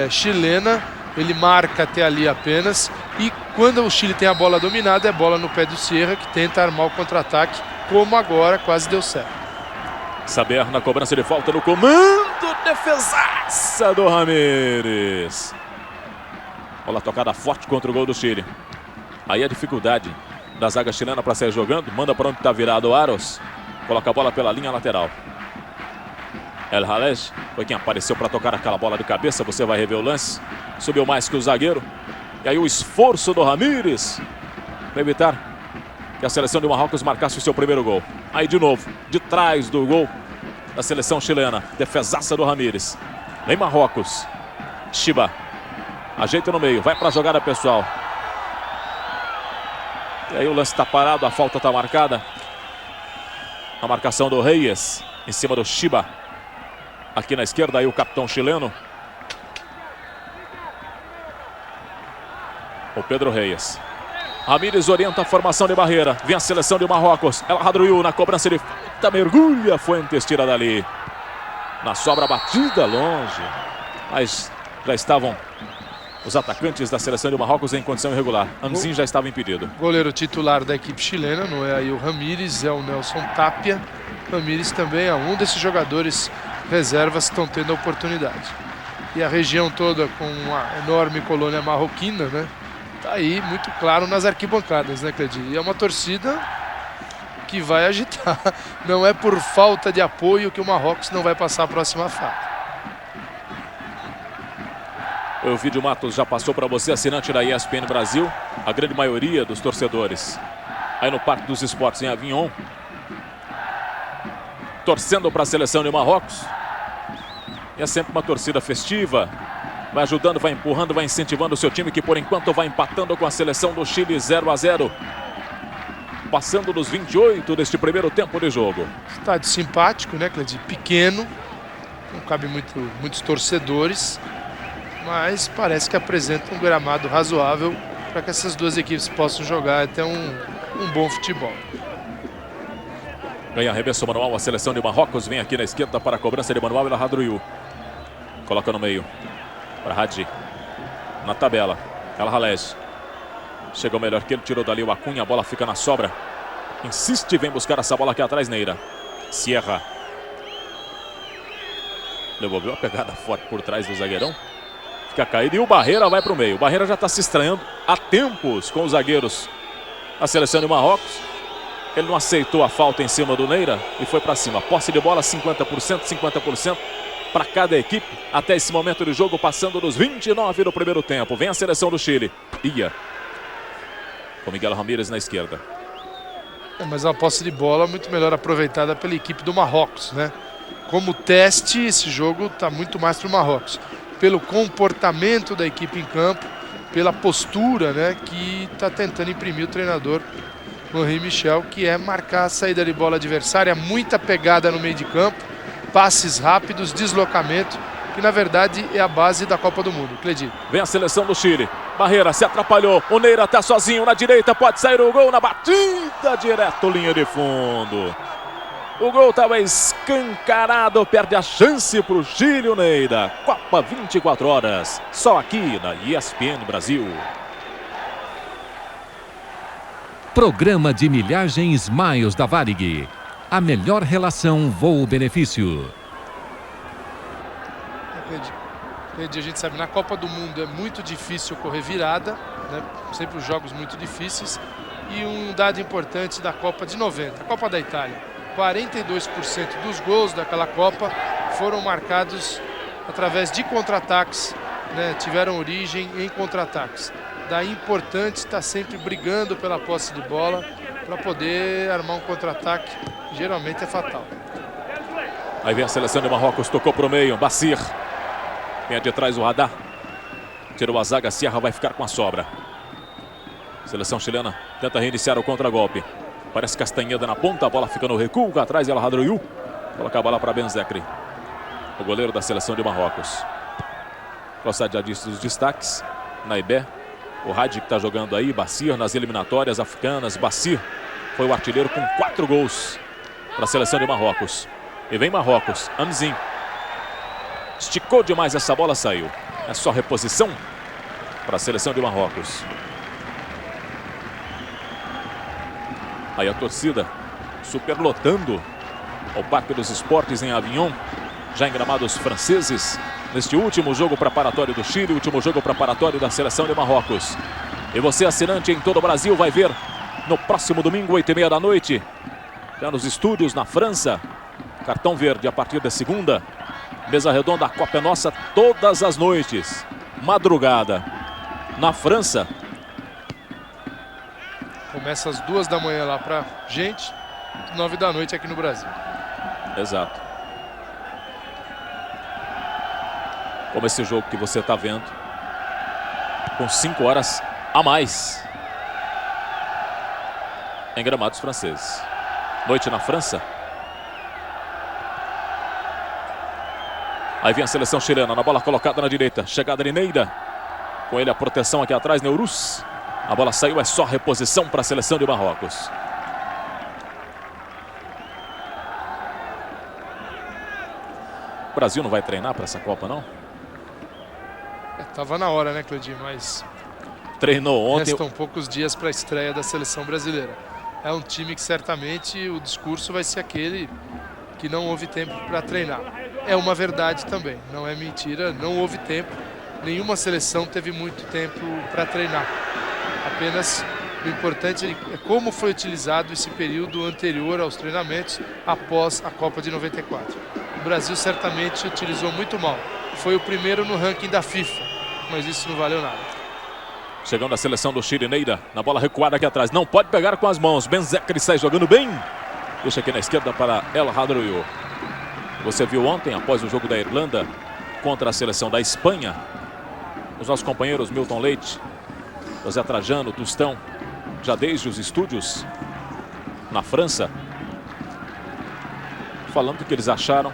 chilena, ele marca até ali apenas. E quando o Chile tem a bola dominada, é bola no pé do Sierra, que tenta armar o contra-ataque, como agora quase deu certo. Saber na cobrança de falta no comando, defesaça do Ramírez. Bola tocada forte contra o gol do Chile. Aí a dificuldade da zaga chilena para sair jogando, manda para onde está virado o Aros, coloca a bola pela linha lateral. El Halej foi quem apareceu para tocar aquela bola de cabeça. Você vai rever o lance. Subiu mais que o zagueiro. E aí o esforço do Ramírez para evitar que a seleção de Marrocos marcasse o seu primeiro gol. Aí de novo, de trás do gol da seleção chilena. Defesaça do Ramírez. Vem Marrocos. Chiba ajeita no meio, vai para a jogada pessoal. E aí o lance está parado, a falta está marcada. A marcação do Reyes em cima do Chiba. Aqui na esquerda, aí o capitão chileno, o Pedro Reyes. Ramírez orienta a formação de Barreira. Vem a seleção de Marrocos. El Hadroiu na cobrança de falta, mergulha. Fuentes tira dali. Na sobra, batida longe. Mas já estavam os atacantes da seleção de Marrocos em condição irregular. Hamzin já estava impedido. Goleiro titular da equipe chilena, não é aí o Ramírez, é o Nelson Tapia. Ramírez também é um desses jogadores reservas que estão tendo a oportunidade. e a região toda com uma enorme colônia marroquina, né? Tá aí muito claro nas arquibancadas, né, Cledir? E é uma torcida que vai agitar. Não é por falta de apoio que o Marrocos não vai passar a próxima fase. O Elvídio Matos já passou para você, assinante da ESPN Brasil. A grande maioria dos torcedores aí no Parque dos Esportes em Avignon, torcendo para a seleção de Marrocos. E é sempre uma torcida festiva. Vai ajudando, vai empurrando, vai incentivando o seu time, que por enquanto vai empatando com a seleção do Chile 0-0. Passando dos 28 deste primeiro tempo de jogo. Estádio simpático, né, Cledir? Pequeno, não cabe muitos torcedores, mas parece que apresenta um gramado razoável para que essas duas equipes possam jogar até um bom futebol. Ganha arremesso manual a seleção de Marrocos. Vem aqui na esquerda para a cobrança de manual. El Hadroui coloca no meio para Hadi. Na tabela, El Halej. Chegou melhor que ele, tirou dali o Acunha. A bola fica na sobra. Insiste, vem buscar essa bola aqui atrás, Neira. Sierra. Devolveu a pegada forte por trás do zagueirão. Fica caído e o Barreira vai para o meio. O Barreira já está se estranhando há tempos com os zagueiros da seleção de Marrocos. Ele não aceitou a falta em cima do Neira e foi para cima. Posse de bola 50%, 50% para cada equipe. Até esse momento do jogo, passando dos 29 do primeiro tempo. Vem a seleção do Chile. Ia com Miguel Ramírez na esquerda. Mas é uma posse de bola muito melhor aproveitada pela equipe do Marrocos, né? Como teste, esse jogo está muito mais para o Marrocos. Pelo comportamento da equipe em campo, pela postura, né, que está tentando imprimir o treinador Henri Michel, que é marcar a saída de bola adversária, muita pegada no meio de campo, passes rápidos, deslocamento, que na verdade é a base da Copa do Mundo. Cledir. Vem a seleção do Chile. Barreira se atrapalhou. O Neira está sozinho na direita. Pode sair o gol na batida. Direto linha de fundo. O gol estava escancarado. Perde a chance para o Chile, o Neira. Copa 24 horas. Só aqui na ESPN Brasil. Programa de milhagens Miles da Varig. A melhor relação voo-benefício. A gente sabe, na Copa do Mundo é muito difícil correr virada, né? Sempre os jogos muito difíceis. E um dado importante da Copa de 90, a Copa da Itália. 42% dos gols daquela Copa foram marcados através de contra-ataques, né? Tiveram origem em contra-ataques. Daí importante estar sempre brigando pela posse de bola para poder armar um contra-ataque, que geralmente é fatal. Aí vem a seleção de Marrocos, tocou para o meio, Bacir. Vem de trás o Radar. Tirou a zaga, Sierra vai ficar com a sobra. Seleção chilena tenta reiniciar o contra-golpe. Parece Castanheda na ponta, a bola fica no recuo. Atrás El Hadroui. Coloca a bola para Benzekri, o goleiro da seleção de Marrocos. Gosta já disso dos destaques. Naibé, o Hadi que está jogando aí. Bacir nas eliminatórias africanas. Bacir foi o artilheiro com 4 gols para a seleção de Marrocos. E vem Marrocos, Anzin. Esticou demais essa bola, saiu. É só reposição para a seleção de Marrocos. Aí a torcida superlotando o Parque dos Esportes em Avignon, já em gramados franceses, neste último jogo preparatório do Chile, último jogo preparatório da seleção de Marrocos. E você, assinante em todo o Brasil, vai ver no próximo domingo, 8h30 da noite, já nos estúdios na França, cartão verde a partir da segunda. Mesa redonda, a Copa é nossa todas as noites. Madrugada na França. Começa às 2 da manhã lá pra gente, 9 da noite aqui no Brasil. Exato. Como esse jogo que você está vendo, com 5 horas a mais em gramados franceses. Noite na França. Aí vem a seleção chilena, na bola colocada na direita. Chegada de Neira. Com ele a proteção aqui atrás, Neurus. A bola saiu, é só reposição para a seleção de Marrocos. O Brasil não vai treinar para essa Copa, não? Tava na hora, né, Cledir? Mas treinou ontem. Restam poucos dias para a estreia da seleção brasileira. É um time que certamente o discurso vai ser aquele que não houve tempo para treinar. é uma verdade também, não é mentira, não houve tempo. Nenhuma seleção teve muito tempo para treinar. Apenas o importante é como foi utilizado esse período anterior aos treinamentos após a Copa de 94. O Brasil certamente utilizou muito mal. Foi o primeiro no ranking da FIFA, mas isso não valeu nada. Chegando a seleção do Chile, Neira, na bola recuada aqui atrás. Não pode pegar com as mãos. Benzecri sai jogando bem. Deixa aqui na esquerda para El Hadroyo. Você viu ontem, após o jogo da Irlanda contra a seleção da Espanha, os nossos companheiros Milton Leite, José Trajano, Tostão, já desde os estúdios na França, falando do que eles acharam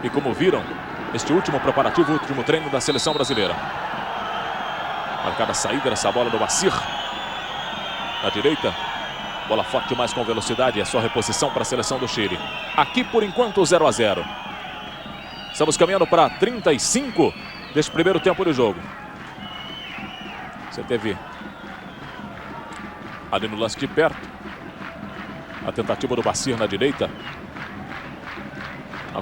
e como viram este último preparativo, o último treino da seleção brasileira. Marcada a saída dessa bola do Bacir. Na direita, bola forte mais com velocidade, é só reposição para a seleção do Chile. Aqui por enquanto 0 a 0. Estamos caminhando para 35 deste primeiro tempo de jogo. Você teve ali no lance de perto a tentativa do Bacir na direita,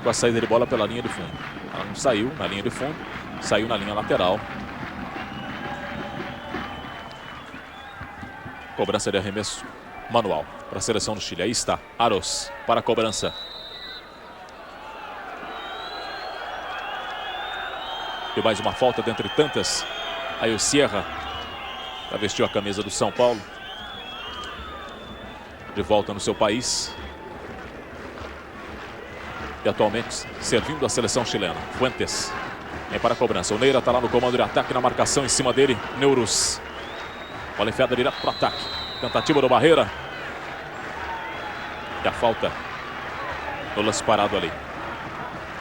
com a saída de bola pela linha de fundo. Ela não saiu na linha de fundo, saiu na linha lateral. Cobrança de arremesso manual para a seleção do Chile. Aí está Aros para a cobrança. E mais uma falta dentre tantas. Aí o Sierra já vestiu a camisa do São Paulo. De volta no seu país. E atualmente servindo a seleção chilena. Fuentes vem para a cobrança. O Neira está lá no comando de ataque, na marcação em cima dele. Neurus. Bola enfiada direto para o ataque. Tentativa do Barreira. E a falta no lance parado ali.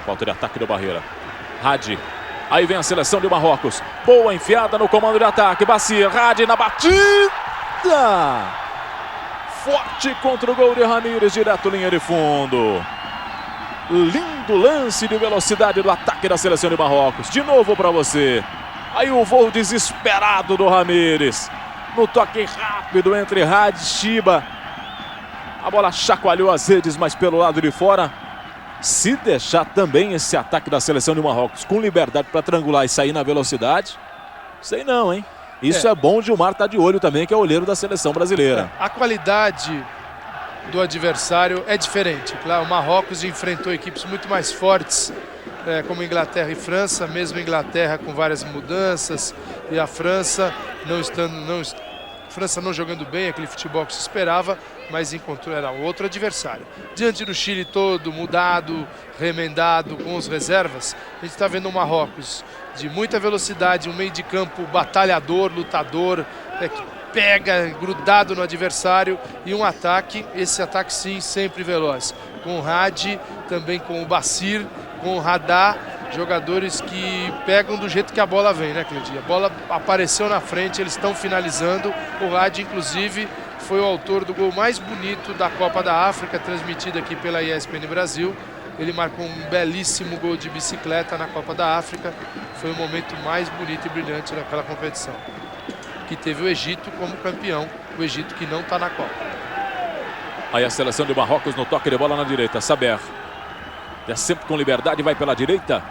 Falta de ataque do Barreira. Hadi. Aí vem a seleção de Marrocos. Boa enfiada no comando de ataque. Bacir. Hadi na batida. Forte contra o gol de Ramírez. Direto linha de fundo. Lindo lance de velocidade do ataque da seleção de Marrocos. De novo para você. Aí o voo desesperado do Ramírez. No toque rápido entre Hadi e Chiba. A bola chacoalhou as redes, mas pelo lado de fora. Se deixar também esse ataque da seleção de Marrocos com liberdade para triangular e sair na velocidade, sei não, hein? Isso é bom, o Gilmar tá de olho também, que é o olheiro da seleção brasileira. A qualidade do adversário é diferente. Claro, o Marrocos enfrentou equipes muito mais fortes, como Inglaterra e França, mesmo Inglaterra com várias mudanças, e a França França não jogando bem, aquele futebol que se esperava, mas encontrou, era outro adversário. Diante do Chile todo mudado, remendado, com as reservas, a gente está vendo um Marrocos de muita velocidade, um meio de campo batalhador, lutador, que pega, grudado no adversário, e um ataque, esse ataque sim, sempre veloz. Com o Hadi, também com o Bacir, com o Radá, jogadores que pegam do jeito que a bola vem, né, Cleitinho? A bola apareceu na frente, eles estão finalizando. O Hadi, inclusive, foi o autor do gol mais bonito da Copa da África, transmitido aqui pela ESPN Brasil. Ele marcou um belíssimo gol de bicicleta na Copa da África. Foi o momento mais bonito e brilhante daquela competição. Que teve o Egito como campeão, o Egito que não está na Copa. Aí a seleção de Marrocos no toque de bola na direita, Saber. É sempre com liberdade, vai pela direita.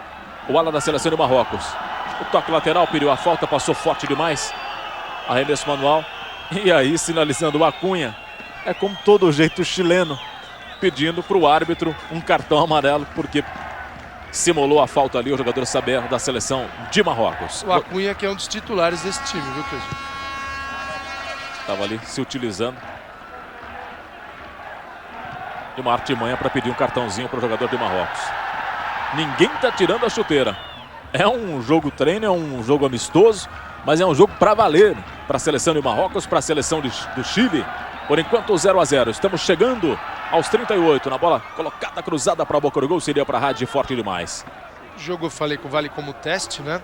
O ala da seleção de Marrocos. O toque lateral, pediu a falta, passou forte demais. Arremesso manual. E aí, sinalizando o Acunha. É como todo jeito chileno, pedindo para o árbitro um cartão amarelo, porque simulou a falta ali o jogador Saber da seleção de Marrocos. O Acunha que é um dos titulares desse time, viu, Cleitinho? Estava ali se utilizando de uma artimanha para pedir um cartãozinho para o jogador de Marrocos. Ninguém está tirando a chuteira. É um jogo treino, é um jogo amistoso, mas é um jogo para valer para a seleção de Marrocos, para a seleção do Chile. Por enquanto 0 a 0. Estamos chegando aos 38. Na bola colocada, cruzada para a boca do gol, seria para a Hadi, forte demais. O jogo, eu falei que vale como teste, né?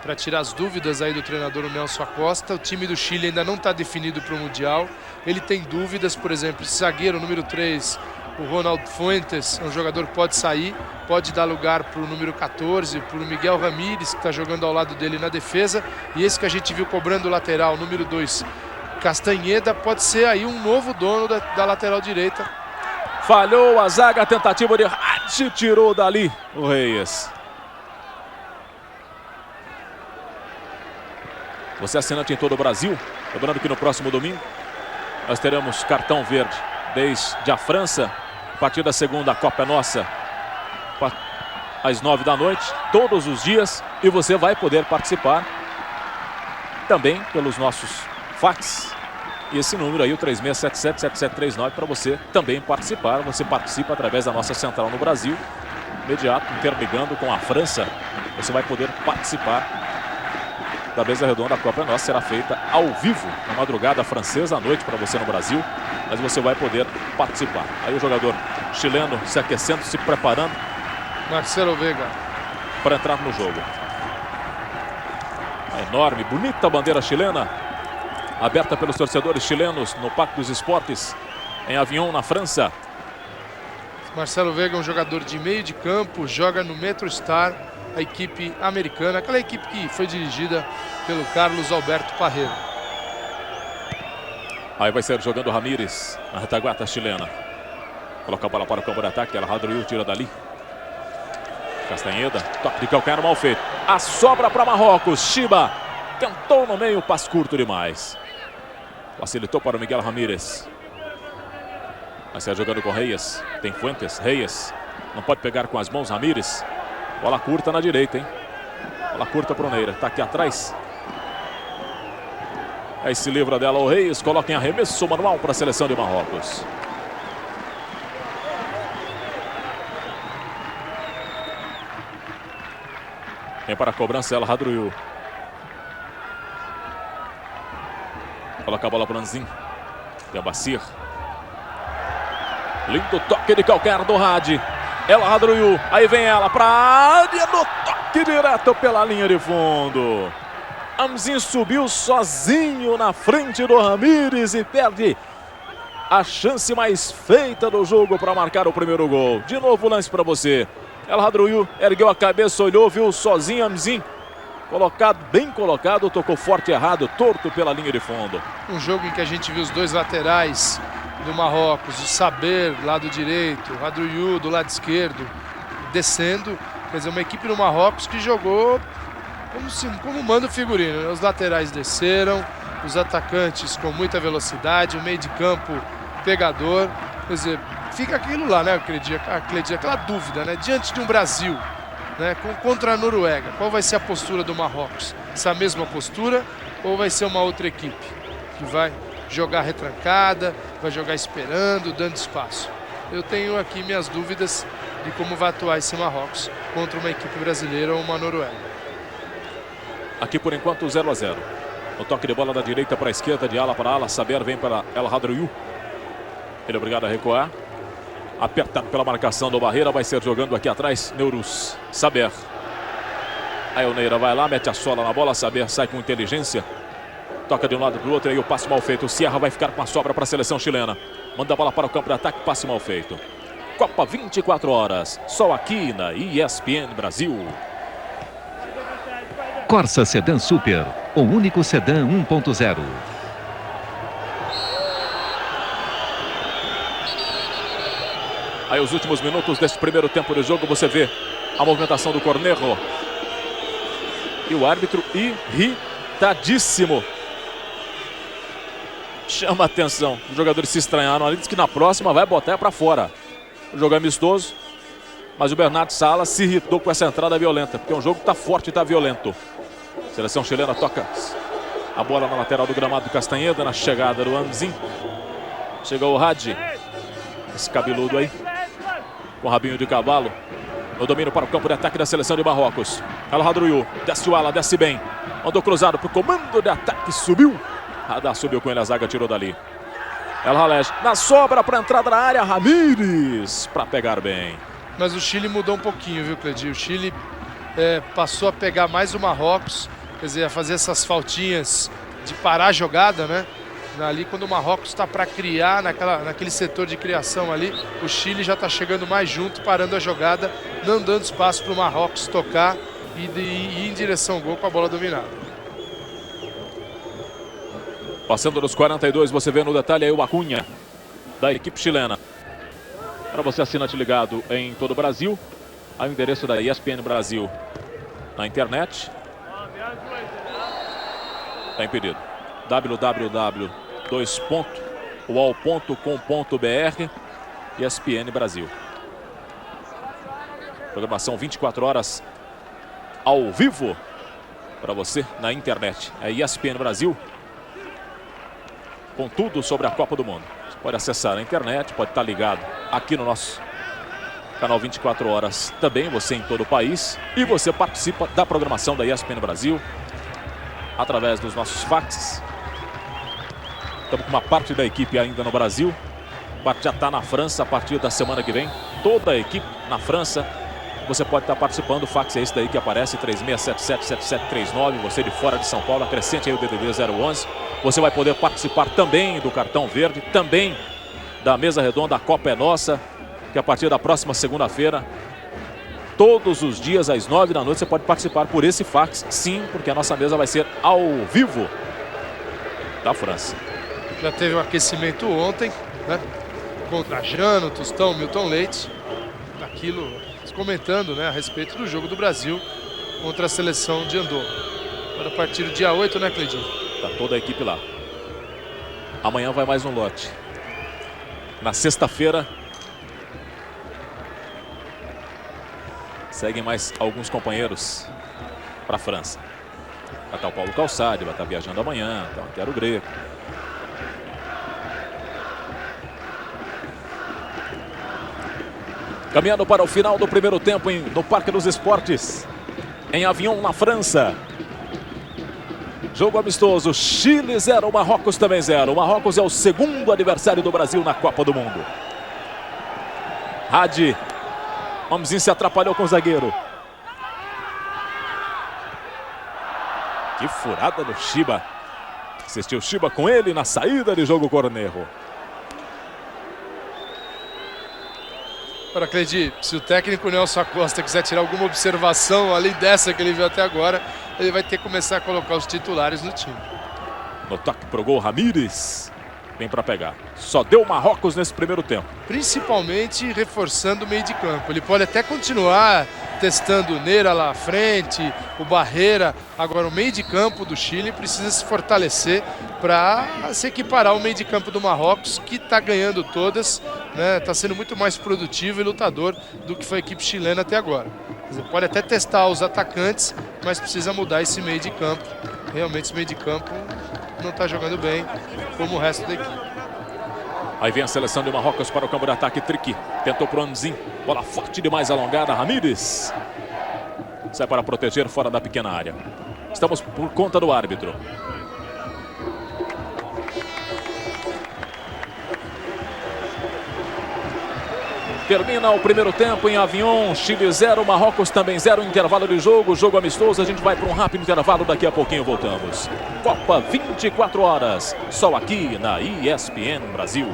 Para tirar as dúvidas aí do treinador Nelson Acosta. O time do Chile ainda não está definido para o Mundial. Ele tem dúvidas, por exemplo, esse zagueiro número 3, o Ronald Fuentes, um jogador que pode sair, pode dar lugar para o número 14, para o Miguel Ramírez, que está jogando ao lado dele na defesa. E esse que a gente viu cobrando o lateral, número 2, Castanheda, pode ser aí um novo dono da lateral direita. Falhou a zaga, tentativa de Hadi. Rede tirou dali o Reyes. Você é assinante em todo o Brasil. Lembrando que no próximo domingo nós teremos cartão verde desde a França. A partir da segunda, a Copa é nossa, às 9 da noite, todos os dias. E você vai poder participar também pelos nossos fax. E esse número aí, o 3677-7739, para você também participar. Você participa através da nossa central no Brasil. Imediato, interligando com a França, você vai poder participar da mesa redonda. A Copa Nossa será feita ao vivo, na madrugada francesa, à noite para você no Brasil. Mas você vai poder participar. Aí o jogador chileno se aquecendo, se preparando. Marcelo Vega. Para entrar no jogo. A enorme, bonita bandeira chilena, aberta pelos torcedores chilenos no Parque dos Esportes, em Avignon, na França. Marcelo Vega é um jogador de meio de campo, joga no MetroStar, a equipe americana, aquela equipe que foi dirigida pelo Carlos Alberto Parreira. Aí vai sair jogando Ramírez, na retaguarda chilena. Coloca a bola para o campo de ataque, El Hadroui tira dali. Castanheda, toque de calcanhar mal feito. A sobra para Marrocos, Chiba tentou no meio, passe curto demais. Facilitou para o Miguel Ramírez. Vai sair jogando com Reyes, tem Fuentes, Reyes. Não pode pegar com as mãos, Ramírez. Bola curta na direita, hein? Bola curta para o Neira. Tá aqui atrás. Aí se livra dela o Reyes. Coloca em arremesso manual para a seleção de Marrocos. Vem para a cobrança El Hadroui. Coloca a bola para o Anzin. Tem o Bassir. Lindo toque de calcanhar do Hadi. El Hadroui, aí vem ela para a área, no toque direto pela linha de fundo. Hamzin subiu sozinho na frente do Ramírez e perde a chance mais feita do jogo para marcar o primeiro gol. De novo o lance para você. El Hadroui ergueu a cabeça, olhou, viu sozinho Hamzin. Colocado, bem colocado, tocou forte errado, torto pela linha de fundo. Um jogo em que a gente viu os dois laterais do Marrocos, o Saber, lado direito, o Hadroui do lado esquerdo, descendo. Quer dizer, uma equipe do Marrocos que jogou como manda o figurino. Os laterais desceram, os atacantes com muita velocidade, o meio de campo pegador. Quer dizer, fica aquilo lá, né, aquela dúvida, né, diante de um Brasil, né, contra a Noruega, qual vai ser a postura do Marrocos? Essa mesma postura ou vai ser uma outra equipe que vai jogar retrancada, vai jogar esperando, dando espaço? Eu tenho aqui minhas dúvidas de como vai atuar esse Marrocos contra uma equipe brasileira ou uma Noruega. Aqui por enquanto 0-0. O toque de bola da direita para a esquerda, de ala para ala. Saber vem para El Hadroui. Ele é obrigado a recuar. Apertado pela marcação do Barreira, vai ser jogando aqui atrás Neurus. Saber. Aí o Neira vai lá, mete a sola na bola. Saber sai com inteligência. Toca de um lado para o outro, aí o passe mal feito. O Sierra vai ficar com a sobra para a seleção chilena. Manda a bola para o campo de ataque, passe mal feito. Copa 24 horas, só aqui na ESPN Brasil. Corsa Sedan Super, o único sedã 1.0. Aí os últimos minutos desse primeiro tempo de jogo, você vê a movimentação do Cornejo. E o árbitro irritadíssimo. Chama a atenção. Os jogadores se estranharam ali, diz que na próxima vai botar para fora. O jogo é amistoso, mas o Bernardo Sala se irritou com essa entrada violenta, porque o jogo está forte e está violento. A seleção chilena toca a bola na lateral do gramado do Castanheda, na chegada do Hamzin. Chegou o Hadi, esse cabeludo aí, com rabinho de cavalo. No domínio para o campo de ataque da seleção de Marrocos. El Hadroui, desce o ala, desce bem. Mandou cruzado para o comando de ataque, subiu. Radar subiu com ele, a zaga tirou dali. El Halej na sobra para a entrada na área, Ramírez para pegar bem. Mas o Chile mudou um pouquinho, viu, Cledir? O Chile passou a pegar mais o Marrocos, quer dizer, a fazer essas faltinhas de parar a jogada, né? Ali quando o Marrocos está para criar, naquele setor de criação ali, o Chile já está chegando mais junto, parando a jogada, não dando espaço para o Marrocos tocar e ir em direção ao gol com a bola dominada. Passando dos 42, você vê no detalhe aí o Acunha, da equipe chilena. Para você assinante ligado em todo o Brasil, há o endereço da ESPN Brasil na internet. Está impedido. www.uol.com.br ESPN Brasil. Programação 24 horas ao vivo para você na internet. É ESPN Brasil com tudo sobre a Copa do Mundo. Você pode acessar a internet, pode estar ligado aqui no nosso canal 24 horas também, você em todo o país. E você participa da programação da ESPN Brasil através dos nossos faxes. Estamos com uma parte da equipe ainda no Brasil. A parte já está na França a partir da semana que vem. Toda a equipe na França. Você pode estar participando. O fax é esse daí que aparece, 36777739. Você de fora de São Paulo, acrescente aí o DDD 011. Você vai poder participar também do Cartão Verde, também da Mesa Redonda, a Copa é Nossa, que a partir da próxima segunda-feira, todos os dias às 9 da noite, você pode participar por esse fax, sim, porque a nossa mesa vai ser ao vivo da França. Já teve um aquecimento ontem, né? Contra Jano, Tostão, Milton Leite. Aquilo comentando, né, a respeito do jogo do Brasil contra a seleção de Andorra. Agora a partir do dia 8, né, Cleidinho? Tá toda a equipe lá. Amanhã vai mais um lote. Na sexta-feira seguem mais alguns companheiros para a França. Vai estar o Paulo Calçade, vai estar viajando amanhã, então Antero Greco. Caminhando para o final do primeiro tempo no Parque dos Esportes, em Avignon, na França. Jogo amistoso, Chile 0, Marrocos também 0. O Marrocos é o segundo adversário do Brasil na Copa do Mundo. Hadi, Homenzinho se atrapalhou com o zagueiro. Que furada do Chiba. Assistiu o Chiba com ele na saída de jogo Cornejo. Para Cleidi, se o técnico Nelson Acosta quiser tirar alguma observação além dessa que ele viu até agora, ele vai ter que começar a colocar os titulares no time. No toque pro gol, Ramírez vem para pegar. Só deu Marrocos nesse primeiro tempo. Principalmente reforçando o meio de campo. Ele pode até continuar testando o Neira lá à frente, o Barreira. Agora o meio de campo do Chile precisa se fortalecer para se equiparar ao meio de campo do Marrocos, que está ganhando todas, né? Está sendo muito mais produtivo e lutador do que foi a equipe chilena até agora. Quer dizer, pode até testar os atacantes, mas precisa mudar esse meio de campo. Realmente esse meio de campo não está jogando bem como o resto da equipe. Aí vem a seleção de Marrocos para o campo de ataque. Triqui tentou pro Anzin. Bola forte demais, alongada. Ramírez sai para proteger fora da pequena área. Estamos por conta do árbitro. Termina o primeiro tempo em Avignon. Chile 0, Marrocos também 0. Intervalo de jogo, jogo amistoso. A gente vai para um rápido intervalo. Daqui a pouquinho voltamos. Copa 24 horas. Só aqui na ESPN Brasil.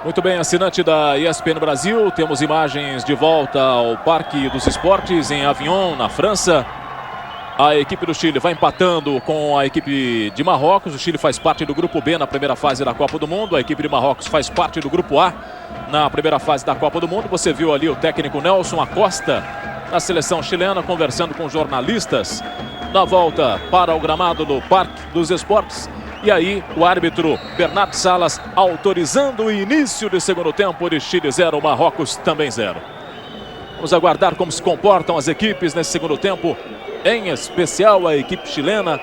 Muito bem, assinante da ESPN Brasil, temos imagens de volta ao Parque dos Esportes em Avignon, na França. A equipe do Chile vai empatando com a equipe de Marrocos. O Chile faz parte do grupo B na primeira fase da Copa do Mundo. A equipe de Marrocos faz parte do grupo A na primeira fase da Copa do Mundo. Você viu ali o técnico Nelson Acosta, da seleção chilena, conversando com jornalistas na volta para o gramado do Parque dos Esportes. E aí o árbitro Bernardo Salas autorizando o início de segundo tempo de Chile 0, Marrocos também 0. Vamos aguardar como se comportam as equipes nesse segundo tempo, em especial a equipe chilena,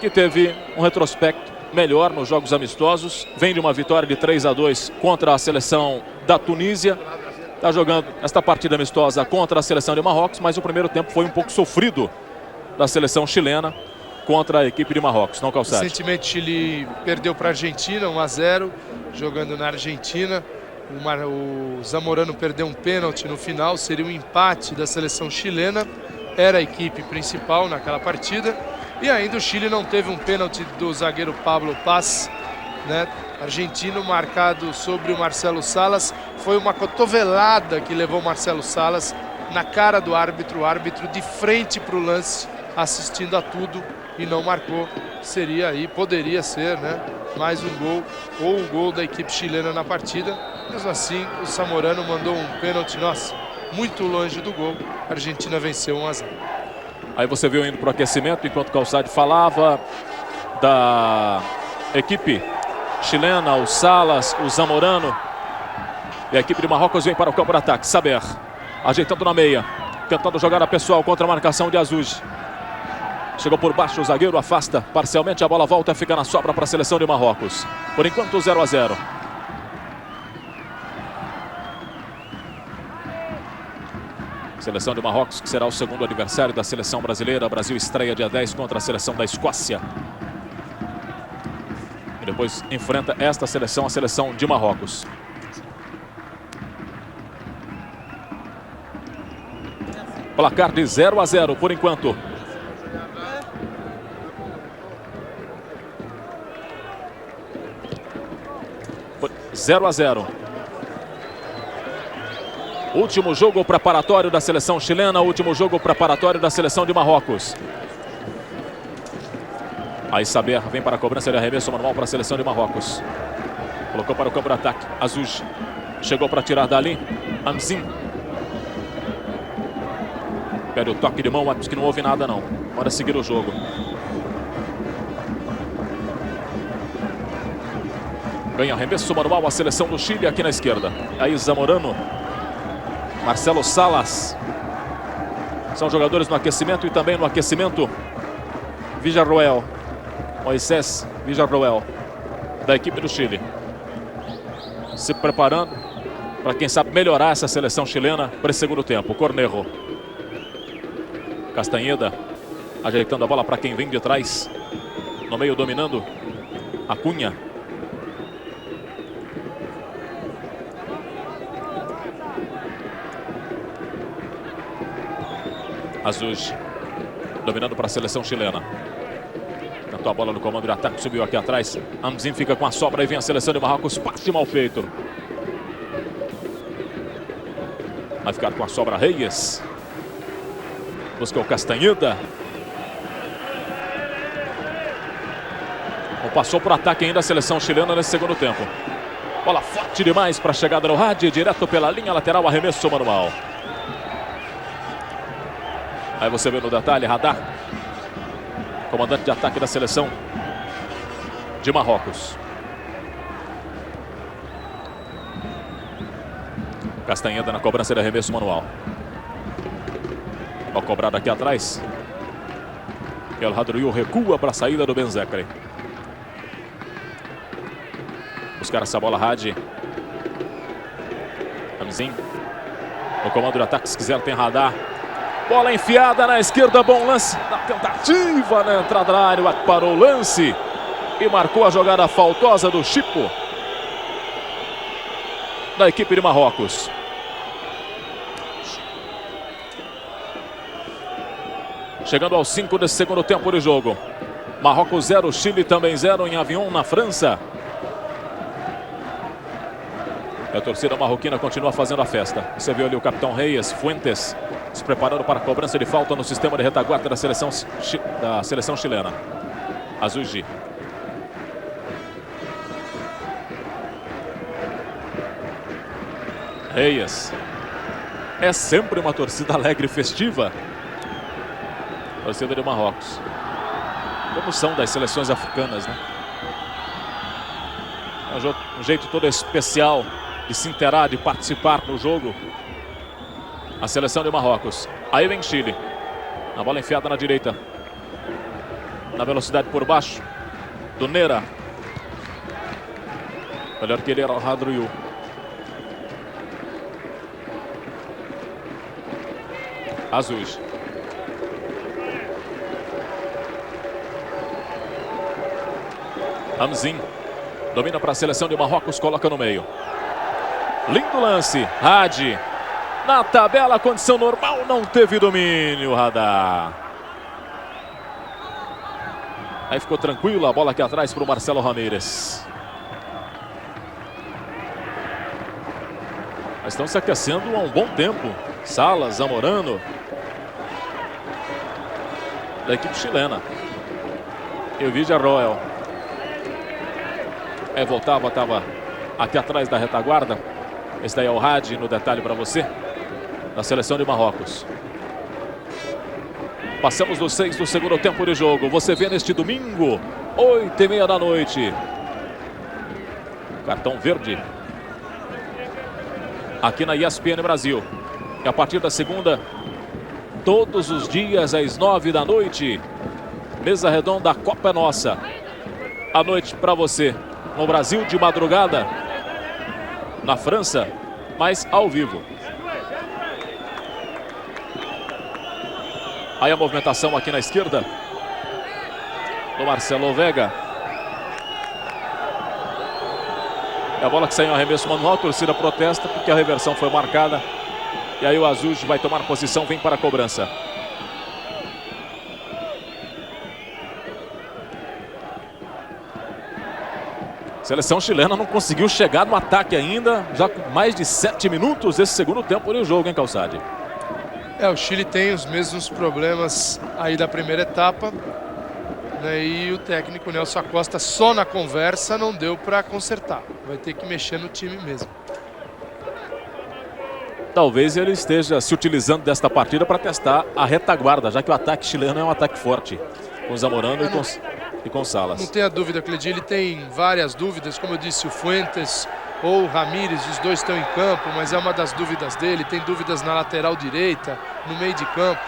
que teve um retrospecto melhor nos jogos amistosos. Vem de uma vitória de 3-2 contra a seleção da Tunísia. Está jogando esta partida amistosa contra a seleção de Marrocos, mas o primeiro tempo foi um pouco sofrido da seleção chilena contra a equipe de Marrocos, não, Calçade? Recentemente Chile perdeu para a Argentina 1-0, jogando na Argentina. O Zamorano perdeu um pênalti no final, seria um empate da seleção chilena. Era a equipe principal naquela partida E ainda o Chile não teve um pênalti do zagueiro Pablo Paz, né? Argentino marcado sobre o Marcelo Salas. Foi uma cotovelada que levou o Marcelo Salas na cara do árbitro. O árbitro de frente para o lance, assistindo a tudo e não marcou. Seria aí, poderia ser, né? Mais um gol ou um gol da equipe chilena na partida. Mesmo assim, o Zamorano mandou um pênalti, nossa, muito longe do gol. A Argentina venceu 1 a 0. Aí você viu indo para o aquecimento, enquanto o Calçade falava da equipe chilena, o Salas, o Zamorano. E a equipe de Marrocos vem para o campo de ataque. Saber, ajeitando na meia, tentando jogar a pessoal contra a marcação de Azuj. Chegou por baixo, o zagueiro afasta parcialmente, a bola volta e fica na sobra para a seleção de Marrocos. Por enquanto 0 a 0. Seleção de Marrocos, que será o segundo adversário da seleção brasileira. Brasil estreia dia 10 contra a seleção da Escócia. E depois enfrenta esta seleção, a seleção de Marrocos. Placar de 0 a 0 por enquanto. Por 0 a 0. Último jogo preparatório da seleção chilena, último jogo preparatório da seleção de Marrocos. Aí Saber vem para a cobrança de arremesso manual para a seleção de Marrocos. Colocou para o campo de ataque. Azuj chegou para tirar dali. Hamzin. Pede o toque de mão, mas que não houve nada não. Bora seguir o jogo. Ganha arremesso manual a seleção do Chile aqui na esquerda. Aí Zamorano. Marcelo Salas. São jogadores no aquecimento e também no aquecimento Villarroel. Moisés Villarroel, da equipe do Chile. Se preparando para, quem sabe, melhorar essa seleção chilena para esse segundo tempo. Cornejo. Castanheda ajeitando a bola para quem vem de trás. No meio dominando Acunha. Azuj dominando para a seleção chilena. Cantou a bola no comando de ataque, subiu aqui atrás. Hamzin fica com a sobra e vem a seleção de Marrocos. Passe mal feito. Vai ficar com a sobra Reyes. Busca o Castanheda. Não passou por ataque ainda a seleção chilena nesse segundo tempo. Bola forte demais para a chegada no Hadi. Direto pela linha lateral, arremesso manual. Aí você vê no detalhe, Radar, comandante de ataque da seleção de Marrocos. Castanheda na cobrança de arremesso manual. Ó, cobrado aqui atrás. El Hadriou recua para a saída do Benzekri. Buscar essa bola, Hadi. Hamzin. No comando de ataque, se quiser, tem Radar. Bola enfiada na esquerda, bom lance na tentativa na entrada da área. Parou o lance e marcou a jogada faltosa do Chipo, da equipe de Marrocos. Chegando aos 5 desse segundo tempo de jogo. Marrocos 0, Chile também 0 em Avignon, na França. E a torcida marroquina continua fazendo a festa. Você viu ali o capitão Reyes, Fuentes, se preparando para a cobrança de falta no sistema de retaguarda da seleção chilena. Azuj. Reyes. É sempre uma torcida alegre e festiva. Torcida de Marrocos. Como são das seleções africanas, né? É um jeito todo especial de se inteirar, de participar no jogo. A seleção de Marrocos. Aí vem Chile. A bola enfiada na direita. Na velocidade por baixo. Do Nera. Melhor que ele era o Hadriou. Azuj. Hamzin. Domina para a seleção de Marrocos, coloca no meio. Lindo lance. Hadi. Na tabela, condição normal, não teve domínio, Radar. Aí ficou tranquilo, a bola aqui atrás para o Marcelo Ramírez. Mas estão se aquecendo há um bom tempo. Salas, Zamorano, da equipe chilena. E o Villarroel. Aí voltava, estava aqui atrás da retaguarda. Esse daí é o Hadi no detalhe para você, da seleção de Marrocos. Passamos dos 6 do segundo tempo de jogo. Você vê neste domingo, 8h30 da noite. Cartão verde. Aqui na ESPN Brasil. E a partir da segunda, todos os dias às 9 da noite. Mesa redonda, a Copa é nossa. À noite para você. No Brasil de madrugada. Na França, mas ao vivo. Aí a movimentação aqui na esquerda do Marcelo Vega. É a bola que saiu em arremesso manual, a torcida protesta porque a reversão foi marcada. E aí o Azul vai tomar posição, vem para a cobrança. A seleção chilena não conseguiu chegar no ataque ainda, já com mais de 7 minutos desse segundo tempo do jogo, hein, Calçade? O Chile tem os mesmos problemas aí da primeira etapa, né, e o técnico Nelson Acosta só na conversa não deu para consertar. Vai ter que mexer no time mesmo. Talvez ele esteja se utilizando desta partida para testar a retaguarda, já que o ataque chileno é um ataque forte, com Zamorano e com Salas. Não tenha dúvida, Cledir, ele tem várias dúvidas, como eu disse, o Fuentes ou o Ramírez, os dois estão em campo, mas é uma das dúvidas dele. Tem dúvidas na lateral direita, no meio de campo.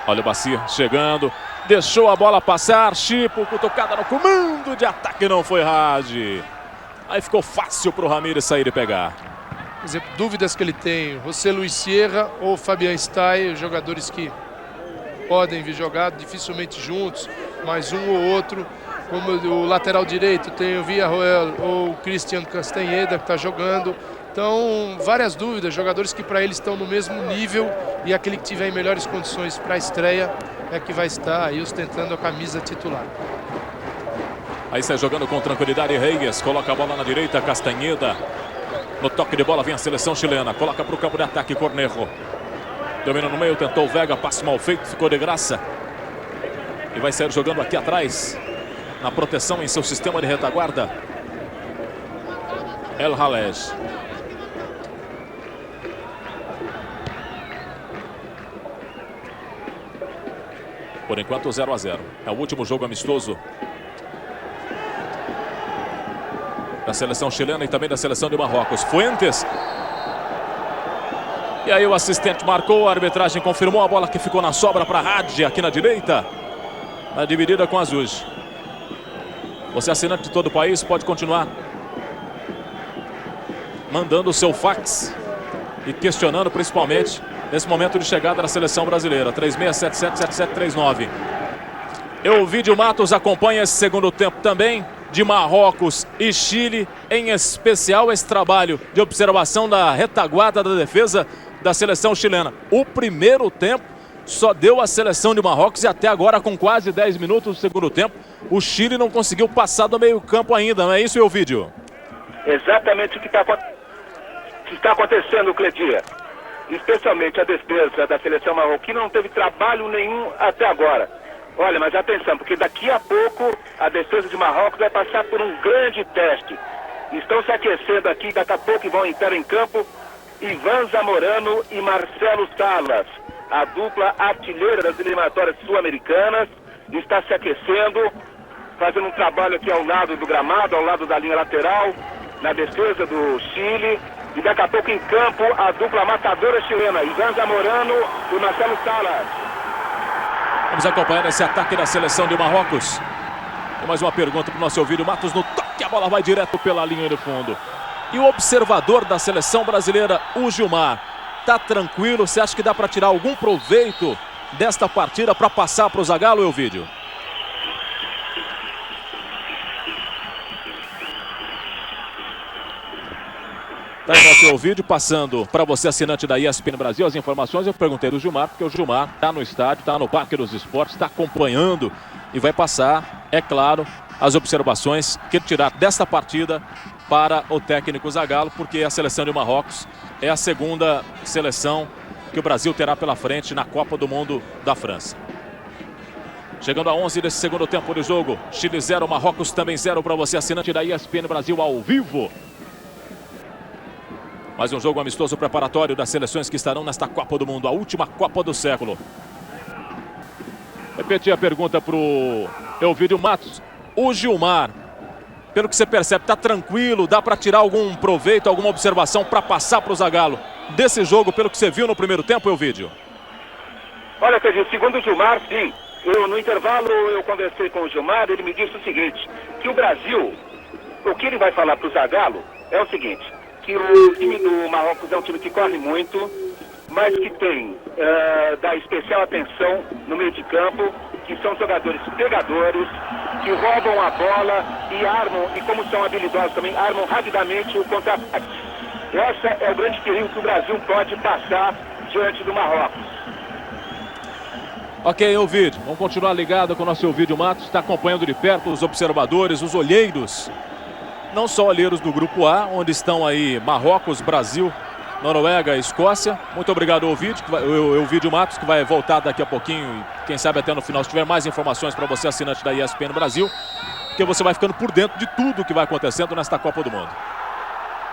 Olha o Bacir chegando, deixou a bola passar, Chipo, cutucada no comando de ataque, não foi Hadi. Aí ficou fácil para o Ramírez sair e pegar. Por exemplo, dúvidas que ele tem, José Luis Sierra ou Fabian Stay, jogadores que podem vir jogar dificilmente juntos, mas um ou outro. Como o lateral direito tem o Villarroel ou o Cristian Castanheda que está jogando. Então, várias dúvidas, jogadores que para eles estão no mesmo nível, e aquele que tiver em melhores condições para a estreia é que vai estar aí ostentando a camisa titular. Aí sai jogando com tranquilidade Reyes, coloca a bola na direita, Castanheda. No toque de bola vem a seleção chilena, coloca para o campo de ataque Cornejo. Domina no meio, tentou o Vega, passe mal feito, ficou de graça. E vai sair jogando aqui atrás, na proteção em seu sistema de retaguarda, El Halej. Por enquanto 0-0. É o último jogo amistoso da seleção chilena e também da seleção de Marrocos. Fuentes. E aí o assistente marcou, a arbitragem confirmou a bola que ficou na sobra para Hadi aqui na direita. Na dividida com Azul. Você, assinante de todo o país, pode continuar mandando o seu fax e questionando principalmente nesse momento de chegada da seleção brasileira. 36777739. Elvídio Matos acompanha esse segundo tempo também de Marrocos e Chile, em especial esse trabalho de observação da retaguarda da defesa da seleção chilena. O primeiro tempo só deu a seleção de Marrocos e até agora, com quase 10 minutos do segundo tempo, o Chile não conseguiu passar do meio campo ainda, não é isso, Elvídio? Exatamente o que está acontecendo, Cledir. Especialmente a defesa da seleção marroquina não teve trabalho nenhum até agora. Olha, mas atenção, porque daqui a pouco a defesa de Marrocos vai passar por um grande teste. Estão se aquecendo aqui, daqui a pouco vão entrar em campo Ivan Zamorano e Marcelo Salas. A dupla artilheira das eliminatórias sul-americanas está se aquecendo, fazendo um trabalho aqui ao lado do gramado, ao lado da linha lateral, na defesa do Chile. E daqui a pouco em campo a dupla matadora chilena, Ivan Zamorano e Marcelo Salas. Vamos acompanhar esse ataque da seleção de Marrocos. Tem mais uma pergunta para o nosso Elvídio Matos. No toque, a bola vai direto pela linha de fundo. E o observador da seleção brasileira, o Gilmar, tá tranquilo? Você acha que dá para tirar algum proveito desta partida para passar para o Zagallo, Elvídio? Tá aí nosso vídeo passando para você, assinante da ESPN Brasil, as informações. Eu perguntei do Gilmar, porque o Gilmar está no estádio, está no Parque dos Esportes, está acompanhando e vai passar, é claro, as observações que tirar desta partida para o técnico Zagallo, porque a seleção de Marrocos é a segunda seleção que o Brasil terá pela frente na Copa do Mundo da França. Chegando a 11 desse segundo tempo de jogo. Chile 0, Marrocos também 0 para você, assinante da ESPN Brasil ao vivo. Mais um jogo amistoso preparatório das seleções que estarão nesta Copa do Mundo, a última Copa do século. Repetir a pergunta para o Elvídio Matos. O Gilmar, pelo que você percebe, está tranquilo? Dá para tirar algum proveito, alguma observação para passar para o Zagallo desse jogo, pelo que você viu no primeiro tempo, Elvídio? Olha, Pedro, segundo o Gilmar, sim. No intervalo eu conversei com o Gilmar, ele me disse o seguinte, que o Brasil, o que ele vai falar para o Zagallo é o seguinte, que o time do Marrocos é um time que corre muito, mas que tem dá especial atenção no meio de campo, que são jogadores pegadores, que roubam a bola e armam, e como são habilidosos também, armam rapidamente o contra-ataque. Esse é o grande perigo que o Brasil pode passar diante do Marrocos. Ok, Elvídio, vamos continuar ligado com o nosso Elvídio Matos, está acompanhando de perto os observadores, os olheiros, não só olheiros do Grupo A, onde estão aí Marrocos, Brasil, Noruega e Escócia. Muito obrigado, Elvídio Matos, que vai voltar daqui a pouquinho e quem sabe até no final, se tiver mais informações para você, assinante da ESPN Brasil, porque você vai ficando por dentro de tudo que vai acontecendo nesta Copa do Mundo,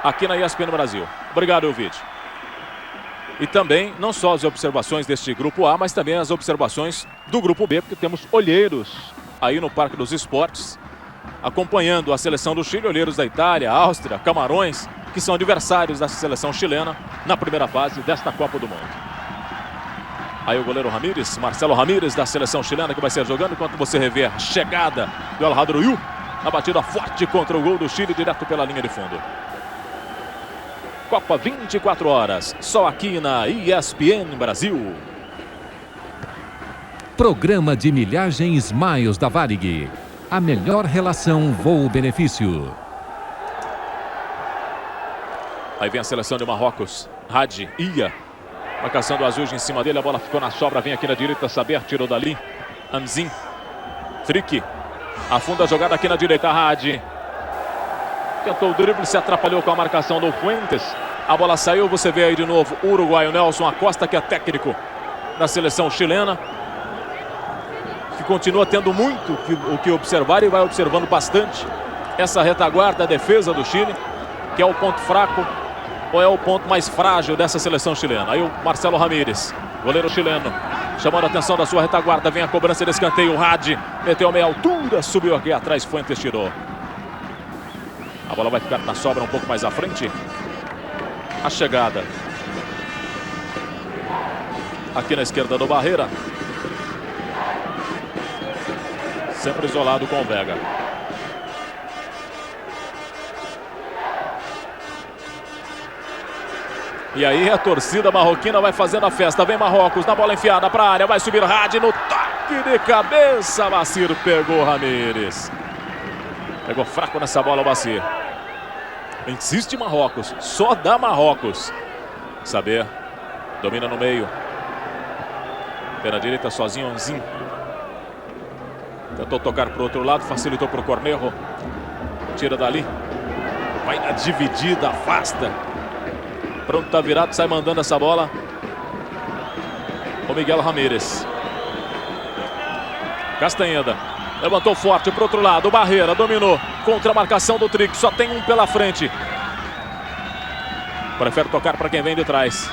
aqui na ESPN Brasil. Obrigado, Elvídio. E também, não só as observações deste Grupo A, mas também as observações do Grupo B, porque temos olheiros aí no Parque dos Esportes, acompanhando a seleção do Chile, olheiros da Itália, Áustria, Camarões, que são adversários da seleção chilena na primeira fase desta Copa do Mundo. Aí o goleiro Ramírez, Marcelo Ramírez, da seleção chilena, que vai ser jogando, enquanto você revê a chegada do El Hadroui, na batida forte contra o gol do Chile, direto pela linha de fundo. Copa 24 horas, só aqui na ESPN Brasil. Programa de milhagem Smiles da Varig. A melhor relação voo-benefício. Aí vem a seleção de Marrocos. Hadi, Ia. Marcação do Azuj em cima dele. A bola ficou na sobra. Vem aqui na direita. Saber tirou dali. Amzin. Frick. Afunda a jogada aqui na direita. Hadi. Tentou o drible. Se atrapalhou com a marcação do Fuentes. A bola saiu. Você vê aí de novo o uruguaio Nelson Acosta, que é técnico da seleção chilena, que continua tendo muito o que observar e vai observando bastante essa retaguarda, a defesa do Chile, que é o ponto fraco ou é o ponto mais frágil dessa seleção chilena. Aí o Marcelo Ramírez, goleiro chileno, chamando a atenção da sua retaguarda. Vem a cobrança de escanteio. Hadi meteu a meia altura, subiu aqui atrás, Fuentes tirou. A bola vai ficar na sobra um pouco mais à frente. A chegada aqui na esquerda do Barreira. Sempre isolado com o Vega. E aí a torcida marroquina vai fazendo a festa. Vem Marrocos na bola enfiada para a área. Vai subir Hadi no toque de cabeça. Bacir pegou Ramírez. Pegou fraco nessa bola o Bacir. Insiste Marrocos. Só dá Marrocos. Saber. Domina no meio. Pela direita sozinho Anzin. Tentou tocar para o outro lado. Facilitou para o Cornejo. Tira dali. Vai na dividida. Afasta. Pronto, tá virado, sai mandando essa bola o Miguel Ramírez. Castanheda levantou forte para o outro lado, Barreira dominou, contra a marcação do Trick, só tem um pela frente. Prefere tocar para quem vem de trás.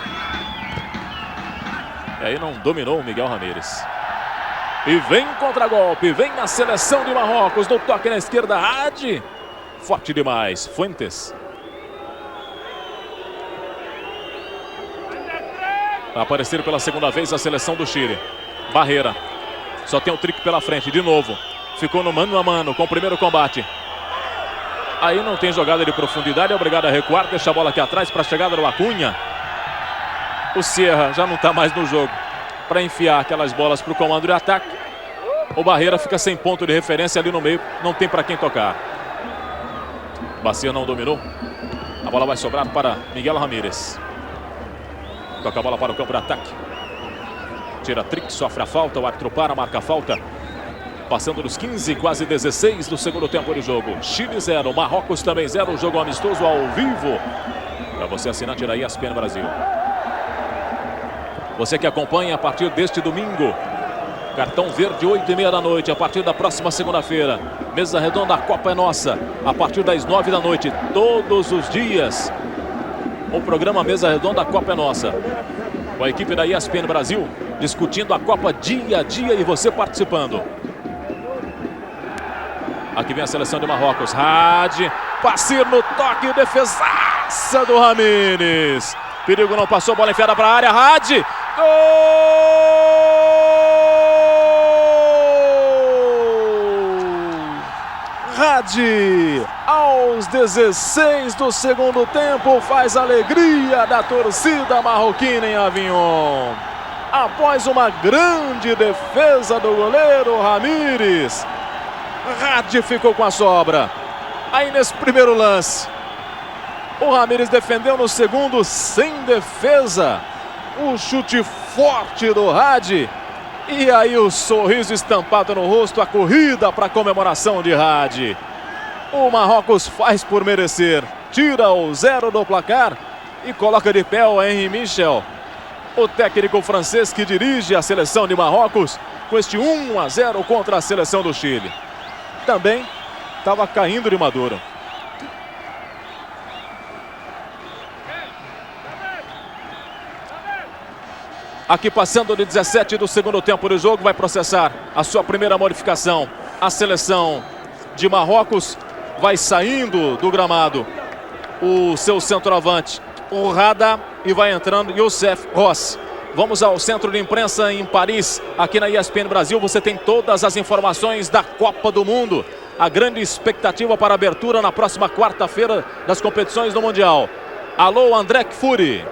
E aí não dominou o Miguel Ramírez. E vem contra-golpe, vem a seleção de Marrocos, no toque na esquerda, Hadi. Forte demais, Fuentes. Vai aparecer pela segunda vez a seleção do Chile. Barreira. Só tem o Trick pela frente, de novo. Ficou no mano a mano com o primeiro combate. Aí não tem jogada de profundidade, é obrigado a recuar. Deixa a bola aqui atrás para a chegada do Acunha. O Sierra já não está mais no jogo para enfiar aquelas bolas para o comando de ataque. O Barreira fica sem ponto de referência ali no meio. Não tem para quem tocar. Bacia não dominou. A bola vai sobrar para Miguel Ramírez. Toca a bola para o campo de ataque. Tira Trick, sofre a falta. O árbitro para, marca a falta. Passando dos 15, quase 16 do segundo tempo de jogo. Chile 0, Marrocos também 0. Jogo amistoso ao vivo. Para você assinante da ESPN Brasil. Você que acompanha a partir deste domingo. Cartão Verde, 8h30 da noite. A partir da próxima segunda-feira. Mesa redonda, a Copa é nossa. A partir das 9 da noite. Todos os dias. O programa Mesa Redonda, a Copa é nossa. Com a equipe da ESPN Brasil. Discutindo a Copa dia a dia e você participando. Aqui vem a seleção de Marrocos. Hadi, passe no toque, defesaça do Ramires. Perigo, não passou, bola enfiada para a área. Hadi, gol! Hadi, aos 16 do segundo tempo, faz a alegria da torcida marroquina em Avignon. Após uma grande defesa do goleiro Ramires, Hadi ficou com a sobra. Aí nesse primeiro lance, o Ramires defendeu, no segundo sem defesa. O chute forte do Hadi. E aí o sorriso estampado no rosto, a corrida para a comemoração de Hadi. O Marrocos faz por merecer. Tira o 0 do placar e coloca de pé o Henri Michel. O técnico francês que dirige a seleção de Marrocos com este 1-0 contra a seleção do Chile. Também estava caindo de maduro. Aqui passando de 17 do segundo tempo do jogo, vai processar a sua primeira modificação. A seleção de Marrocos vai saindo do gramado. O seu centroavante, o Rada, e vai entrando Youssef Ross. Vamos ao centro de imprensa em Paris, aqui na ESPN Brasil. Você tem todas as informações da Copa do Mundo. A grande expectativa para a abertura na próxima quarta-feira das competições do Mundial. Alô, André Kfouri.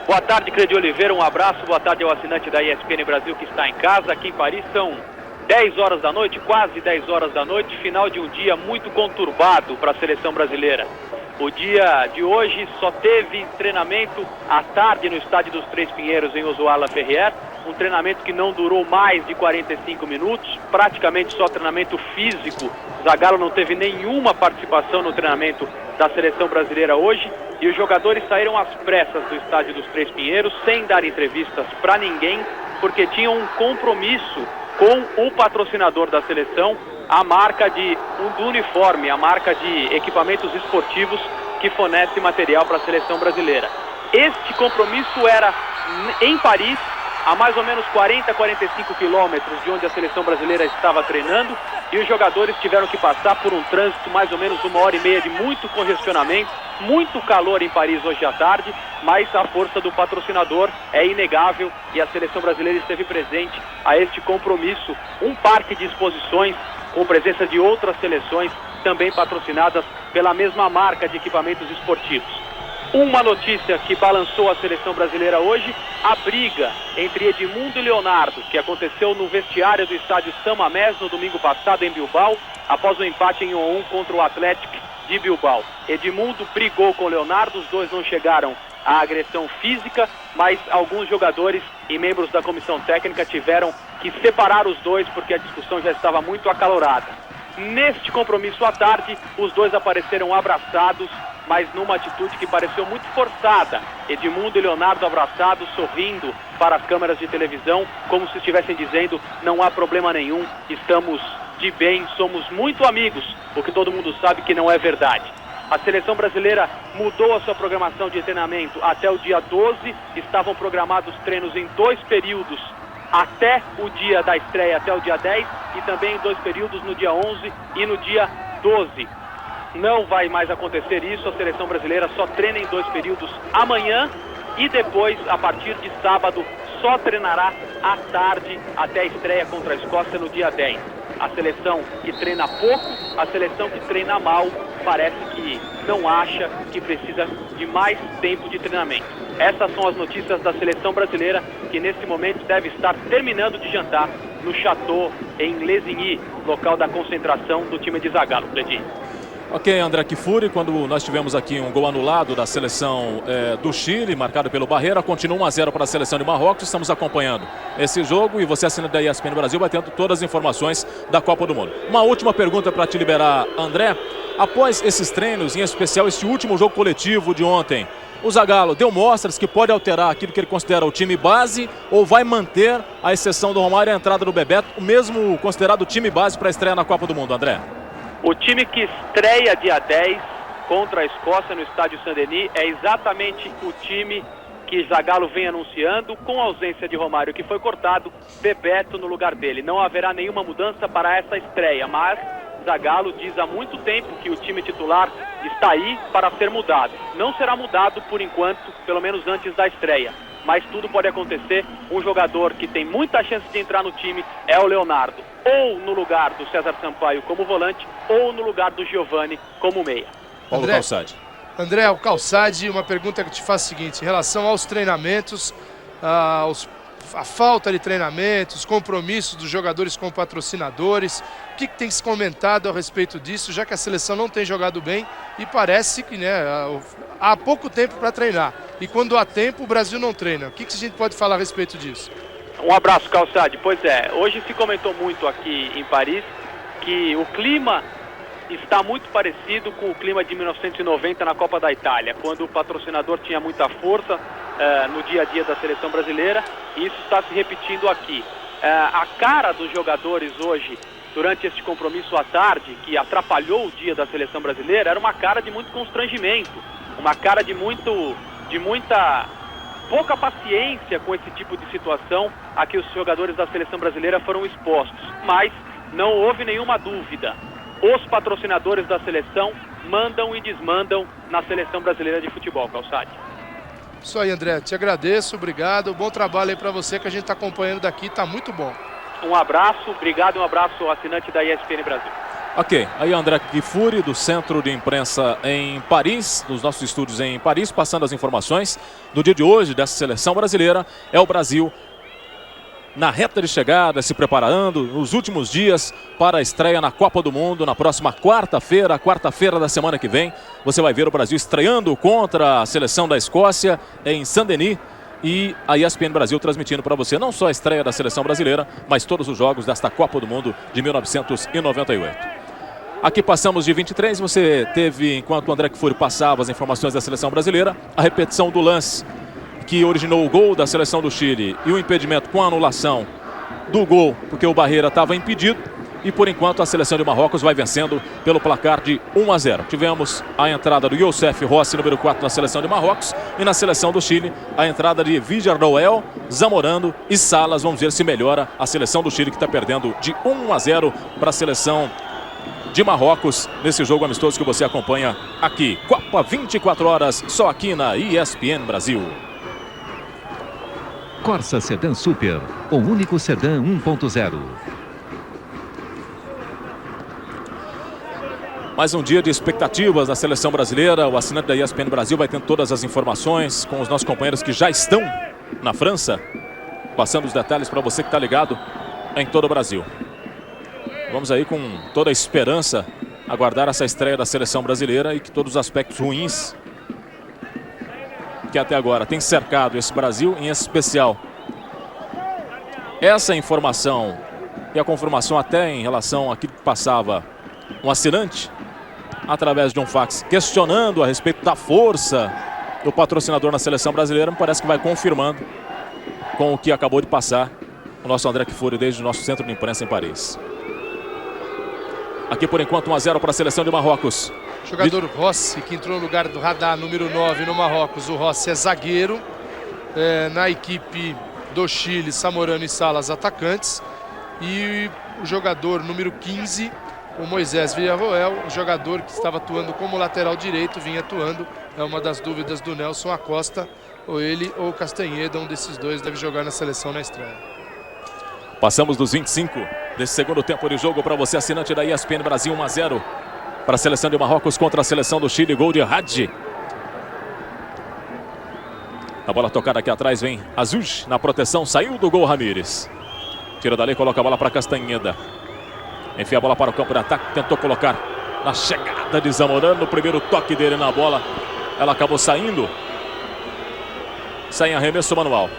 Boa tarde, Cleide Oliveira, um abraço, boa tarde ao assinante da ESPN Brasil que está em casa. Aqui em Paris são 10 horas da noite, quase 10 horas da noite, final de um dia muito conturbado para a seleção brasileira. O dia de hoje só teve treinamento à tarde no estádio dos Três Pinheiros em Ozoala-Ferrière, um treinamento que não durou mais de 45 minutos, praticamente só treinamento físico. Zagallo não teve nenhuma participação no treinamento da seleção brasileira hoje e os jogadores saíram às pressas do estádio dos Três Pinheiros sem dar entrevistas para ninguém, porque tinham um compromisso com o patrocinador da seleção, a marca do uniforme, a marca de equipamentos esportivos que fornece material para a seleção brasileira. Este compromisso era em Paris, a mais ou menos 40, 45 quilômetros de onde a seleção brasileira estava treinando, e os jogadores tiveram que passar por um trânsito mais ou menos 1h30 de muito congestionamento, muito calor em Paris hoje à tarde, mas a força do patrocinador é inegável e a seleção brasileira esteve presente a este compromisso, um parque de exposições com presença de outras seleções também patrocinadas pela mesma marca de equipamentos esportivos. Uma notícia que balançou a seleção brasileira hoje, a briga entre Edmundo e Leonardo, que aconteceu no vestiário do estádio San Mamés no domingo passado em Bilbao, após o empate em 1-1 contra o Atlético de Bilbao. Edmundo brigou com o Leonardo, os dois não chegaram à agressão física, mas alguns jogadores e membros da comissão técnica tiveram que separar os dois porque a discussão já estava muito acalorada. Neste compromisso à tarde, os dois apareceram abraçados, mas numa atitude que pareceu muito forçada. Edmundo e Leonardo abraçados, sorrindo para as câmeras de televisão, como se estivessem dizendo: não há problema nenhum, estamos de bem, somos muito amigos, o que todo mundo sabe que não é verdade. A seleção brasileira mudou a sua programação de treinamento até o dia 12, estavam programados treinos em 2 períodos até o dia da estreia, até o dia 10, e também em 2 períodos no dia 11 e no dia 12. Não vai mais acontecer isso, a seleção brasileira só treina em 2 períodos amanhã e depois, a partir de sábado, só treinará à tarde até a estreia contra a Escócia no dia 10. A seleção que treina pouco, a seleção que treina mal, parece que não acha que precisa de mais tempo de treinamento. Essas são as notícias da seleção brasileira, que nesse momento deve estar terminando de jantar no Chateau em Lesigny, local da concentração do time de Zagallo. Ok, André Kfouri, quando nós tivemos aqui um gol anulado da seleção do Chile, marcado pelo Barreira, continua 1-0 para a seleção de Marrocos. Estamos acompanhando esse jogo e você, assinante da ESPN Brasil, vai tendo todas as informações da Copa do Mundo. Uma última pergunta para te liberar, André. Após esses treinos, em especial esse último jogo coletivo de ontem, o Zagallo deu mostras que pode alterar aquilo que ele considera o time base ou vai manter, à exceção do Romário, a entrada do Bebeto, o mesmo considerado time base para a estreia na Copa do Mundo, André? O time que estreia dia 10 contra a Escócia no estádio Saint-Denis é exatamente o time que Zagallo vem anunciando, com a ausência de Romário, que foi cortado, Bebeto no lugar dele. Não haverá nenhuma mudança para essa estreia, mas Zagallo diz há muito tempo que o time titular está aí para ser mudado. Não será mudado por enquanto, pelo menos antes da estreia. Mas tudo pode acontecer. Um jogador que tem muita chance de entrar no time é o Leonardo. Ou no lugar do César Sampaio como volante, ou no lugar do Giovani como meia. Paulo Calçade. André, o Calçade, uma pergunta que eu te faço é a seguinte: em relação aos treinamentos, a falta de treinamentos, compromissos dos jogadores com patrocinadores, o que tem se comentado a respeito disso, já que a seleção não tem jogado bem e parece que há pouco tempo para treinar. E quando há tempo, o Brasil não treina. O que a gente pode falar a respeito disso? Um abraço, Calçade. Pois é, hoje se comentou muito aqui em Paris que o clima está muito parecido com o clima de 1990 na Copa da Itália, quando o patrocinador tinha muita força no dia a dia da seleção brasileira, e isso está se repetindo aqui. A cara dos jogadores hoje, durante esse compromisso à tarde, que atrapalhou o dia da seleção brasileira, era uma cara de muito constrangimento, uma cara de muita pouca paciência com esse tipo de situação a que os jogadores da seleção brasileira foram expostos. Mas não houve nenhuma dúvida. Os patrocinadores da seleção mandam e desmandam na seleção brasileira de futebol, Calçade. Isso aí, André. Te agradeço, obrigado. Bom trabalho aí para você que a gente está acompanhando daqui, tá muito bom. Um abraço, obrigado, um abraço ao assinante da ESPN Brasil. Ok, aí André Kfouri, do Centro de Imprensa em Paris, dos nossos estúdios em Paris, passando as informações do dia de hoje dessa seleção brasileira. É o Brasil na reta de chegada, se preparando nos últimos dias para a estreia na Copa do Mundo na próxima quarta-feira da semana que vem. Você vai ver o Brasil estreando contra a seleção da Escócia em Saint-Denis. E a ESPN Brasil transmitindo para você não só a estreia da seleção brasileira, mas todos os jogos desta Copa do Mundo de 1998. Aqui passamos de 23, você teve, enquanto o André Kfouri passava as informações da seleção brasileira, a repetição do lance que originou o gol da seleção do Chile e o impedimento com a anulação do gol, porque o Barreira estava impedido. E por enquanto a seleção de Marrocos vai vencendo pelo placar de 1-0. Tivemos a entrada do Youssef Rossi, número 4, na seleção de Marrocos. E na seleção do Chile, a entrada de Villarroel, Zamorano e Salas. Vamos ver se melhora a seleção do Chile, que está perdendo de 1-0 para a seleção de Marrocos nesse jogo amistoso que você acompanha aqui. Copa 24 horas, só aqui na ESPN Brasil. Corsa Sedan Super, o único sedã 1.0. Mais um dia de expectativas da seleção brasileira. O assinante da ESPN Brasil vai tendo todas as informações com os nossos companheiros que já estão na França, passando os detalhes para você que está ligado em todo o Brasil. Vamos aí com toda a esperança aguardar essa estreia da seleção brasileira e que todos os aspectos ruins que até agora tem cercado esse Brasil, em especial essa informação e a confirmação até em relação àquilo que passava um assinante através de um fax questionando a respeito da força do patrocinador na seleção brasileira, me parece que vai confirmando com o que acabou de passar o nosso André Kfouri desde o nosso centro de imprensa em Paris. Aqui por enquanto 1-0 para a seleção de Marrocos. Jogador Rossi, que entrou no lugar do Radar, número 9 no Marrocos. O Rossi é zagueiro. Na equipe do Chile, Zamorano e Salas, atacantes. E o jogador número 15, o Moisés Villarroel, o jogador que estava atuando como lateral direito, vinha atuando. É uma das dúvidas do Nelson Acosta. Ou ele ou o Castanheda, um desses dois deve jogar na seleção na estreia. Passamos dos 25 desse segundo tempo de jogo para você, assinante da ESPN Brasil. 1-0 para a seleção de Marrocos contra a seleção do Chile. Gol de Hadji. A bola tocada aqui atrás, vem Azuj na proteção. Saiu do gol Ramírez. Tira dali, coloca a bola para Castanheda. Enfia a bola para o campo de ataque. Tentou colocar Na chegada de Zamorano, no primeiro toque dele na bola, ela acabou saindo. Sai em arremesso manual.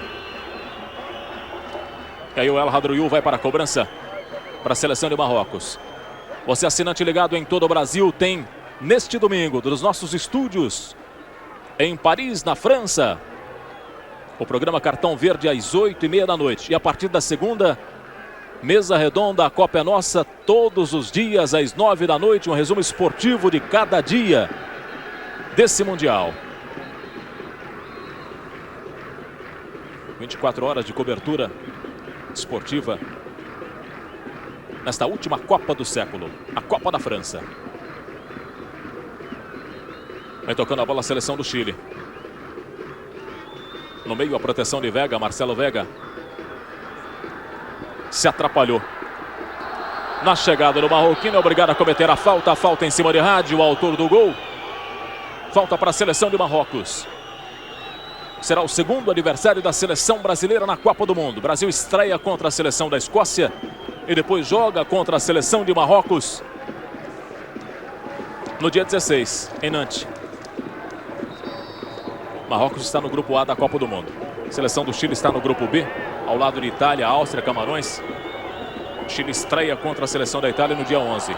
E aí o El Hadroui vai para a cobrança para a seleção de Marrocos. Você, assinante ligado em todo o Brasil, tem neste domingo, dos nossos estúdios em Paris, na França, o programa Cartão Verde às 8h30 da noite. E a partir da segunda, mesa redonda, a Copa é Nossa, todos os dias às 9 da noite. Um resumo esportivo de cada dia desse Mundial. 24 horas de cobertura esportiva nesta última Copa do século, a Copa da França. Vem tocando a bola a seleção do Chile. No meio a proteção de Vega, Marcelo Vega. Se atrapalhou. Na chegada do marroquino, é obrigado a cometer a falta em cima de Hadi, o autor do gol. Falta para a seleção de Marrocos. Será o segundo adversário da seleção brasileira na Copa do Mundo. O Brasil estreia contra a seleção da Escócia e depois joga contra a seleção de Marrocos no dia 16, em Nantes. Marrocos está no grupo A da Copa do Mundo. A seleção do Chile está no grupo B, ao lado de Itália, Áustria, Camarões. O Chile estreia contra a seleção da Itália no dia 11.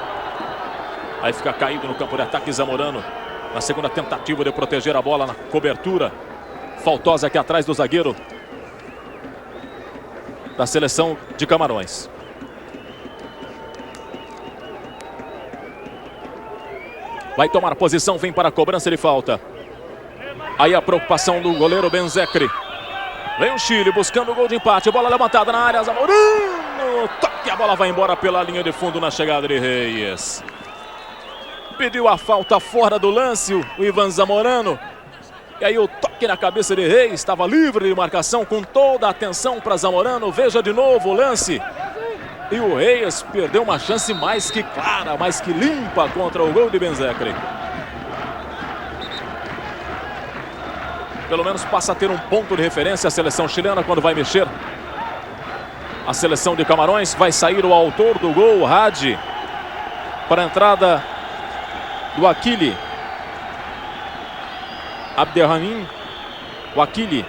Aí fica caído no campo de ataque Zamorano, na segunda tentativa de proteger a bola na cobertura faltosa aqui atrás do zagueiro da seleção de Camarões. Vai tomar posição, vem para a cobrança de falta. Aí a preocupação do goleiro Benzecri. Vem o Chile buscando o gol de empate. Bola levantada na área, Zamorano. Toque, a bola vai embora pela linha de fundo na chegada de Reyes. Pediu a falta fora do lance o Ivan Zamorano. E aí o toque na cabeça de Reyes, estava livre de marcação, com toda a atenção para Zamorano. Veja de novo o lance. E o Reyes perdeu uma chance mais que clara, mais que limpa contra o gol de Benzecri. Pelo menos passa a ter um ponto de referência a seleção chilena quando vai mexer. A seleção de Camarões, vai sair o autor do gol, o Hadi, para a entrada do Wakili. Abderrahim Wakili.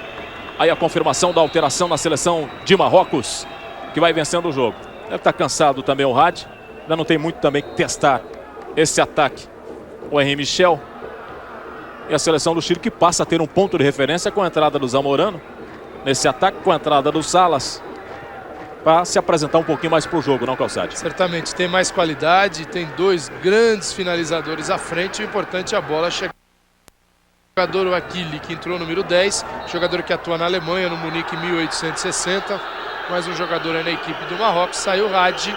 Aí a confirmação da alteração na seleção de Marrocos, que vai vencendo o jogo. Deve estar cansado também o Hadi. Ainda não tem muito também que testar esse ataque. O Henry Michel. E a seleção do Chile, que passa a ter um ponto de referência com a entrada do Zamorano nesse ataque, com a entrada do Salas, para se apresentar um pouquinho mais para o jogo, não, Calçade? Certamente tem mais qualidade, tem dois grandes finalizadores à frente. O importante é a bola chegar. O jogador Wakili, que entrou número 10, jogador que atua na Alemanha, no Munique 1860. Mais um jogador aí na equipe do Marrocos. Saiu o Hadi.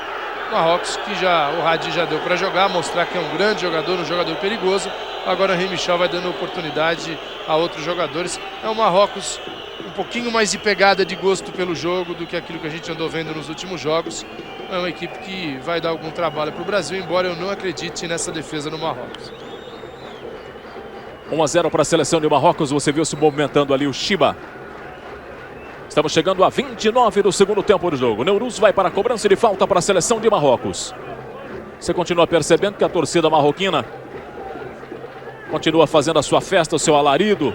Marrocos, que o Hadi já deu para jogar, mostrar que é um grande jogador, um jogador perigoso. Agora o Henry Michel vai dando oportunidade a outros jogadores. É um Marrocos um pouquinho mais de pegada, de gosto pelo jogo do que aquilo que a gente andou vendo nos últimos jogos. É uma equipe que vai dar algum trabalho para o Brasil, embora eu não acredite nessa defesa do Marrocos. 1-0 para a seleção de Marrocos. Você viu se movimentando ali o Chiba. Estamos chegando a 29 do segundo tempo do jogo. Neuruz vai para a cobrança de falta para a seleção de Marrocos. Você continua percebendo que a torcida marroquina continua fazendo a sua festa, o seu alarido.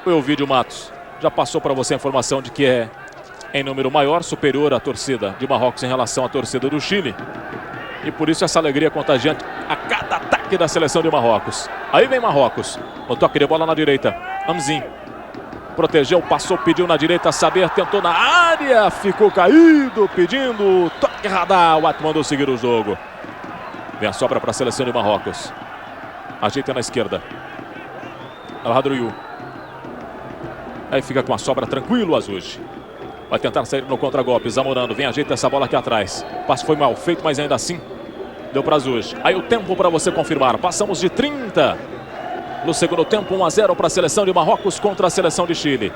O Elvídio Matos já passou para você a informação de que é em número maior, superior à torcida de Marrocos em relação à torcida do Chile. E por isso essa alegria contagiante a cada ataque da seleção de Marrocos. Aí vem Marrocos, no toque de bola na direita. Hamzin protegeu, passou, pediu na direita, Saber tentou na área, ficou caído, pedindo toque radar. O At mandou seguir o jogo. Vem a sobra para a seleção de Marrocos. Ajeita na esquerda. El Hadroui. Aí fica com a sobra tranquilo o Azuji. Vai tentar sair no contragolpe. Zamorano vem, ajeita essa bola aqui atrás. O passe foi mal feito, mas ainda assim deu para Azuji. Aí o tempo para você confirmar. Passamos de 30 no segundo tempo. 1-0 para a seleção de Marrocos contra a seleção de Chile.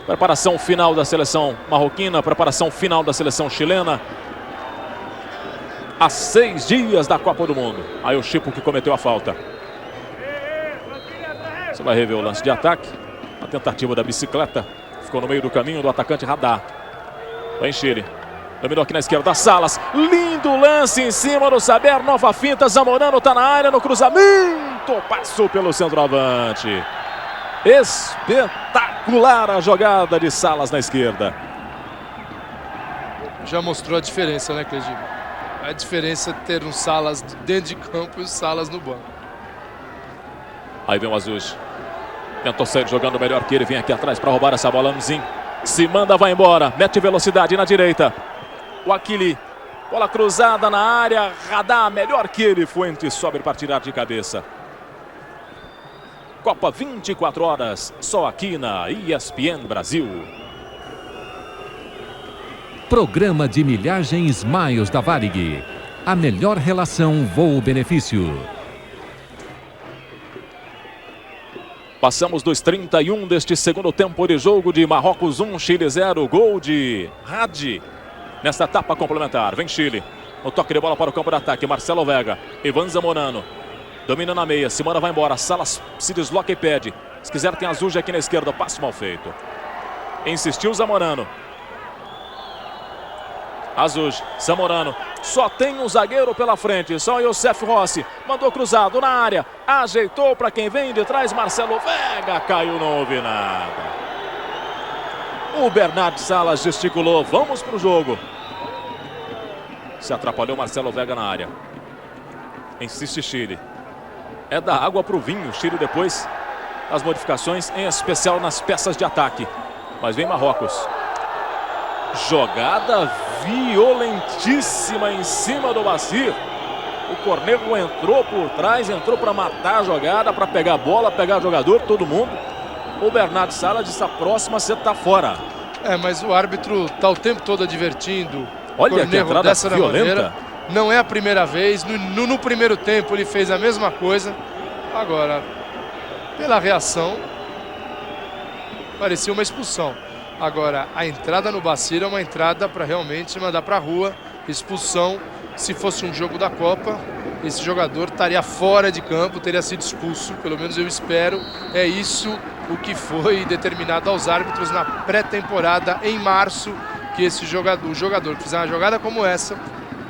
Preparação final da seleção marroquina. Preparação final da seleção chilena. A 6 dias da Copa do Mundo. Aí o Chipo que cometeu a falta. Você vai rever o lance de ataque. A tentativa da bicicleta. Ficou no meio do caminho do atacante Radar. Vem Chile. Dominou aqui na esquerda, Salas. Lindo lance em cima do Saber. Nova finta, Zamorano está na área, no cruzamento. Passou pelo centroavante. Espetacular a jogada de Salas na esquerda. Já mostrou a diferença, né, Cledir? A diferença de ter um Salas dentro de campo e o Salas no banco. Aí vem o Azuj. Tentou sair jogando melhor que ele. Vem aqui atrás para roubar essa bola. Amzin se manda, vai embora. Mete velocidade na direita. O Aquili. Bola cruzada na área. Radar melhor que ele. Fuentes sobe para tirar de cabeça. Copa 24 horas. Só aqui na ESPN Brasil. Programa de milhagens Miles da Varig. A melhor relação voo-benefício. Passamos dos 31 deste segundo tempo de jogo de Marrocos 1, Chile 0. Gol de Hadi nesta etapa complementar. Vem Chile. O toque de bola para o campo de ataque. Marcelo Vega. Ivan Zamorano. Domina na meia. Simona vai embora. Salas se desloca e pede. Se quiser tem Azuj aqui na esquerda. Passo mal feito. Insistiu Zamorano. Azuj, Zamorano, só tem um zagueiro pela frente, só Youssef Rossi, mandou cruzado na área, ajeitou para quem vem de trás, Marcelo Vega, caiu, não houve nada. O Bernard Salas gesticulou, vamos para o jogo. Se atrapalhou Marcelo Vega na área. Insiste Chile. É da água para o vinho, Chile depois das modificações, em especial nas peças de ataque. Mas vem Marrocos. Jogada violentíssima em cima do Bassir. O Cornejo entrou por trás, entrou para matar a jogada, para pegar a bola, pegar jogador, todo mundo. O Bernardo Salas disse: a próxima você tá fora. Mas o árbitro tá o tempo todo advertindo. Olha que entrada dessa violenta. Maneira. Não é a primeira vez. No primeiro tempo ele fez a mesma coisa. Agora, pela reação, parecia uma expulsão. Agora, a entrada no Bassir é uma entrada para realmente mandar para a rua. Expulsão. Se fosse um jogo da Copa, esse jogador estaria fora de campo, teria sido expulso. Pelo menos eu espero. É isso o que foi determinado aos árbitros na pré-temporada em março, que esse jogador, o jogador que fizer uma jogada como essa,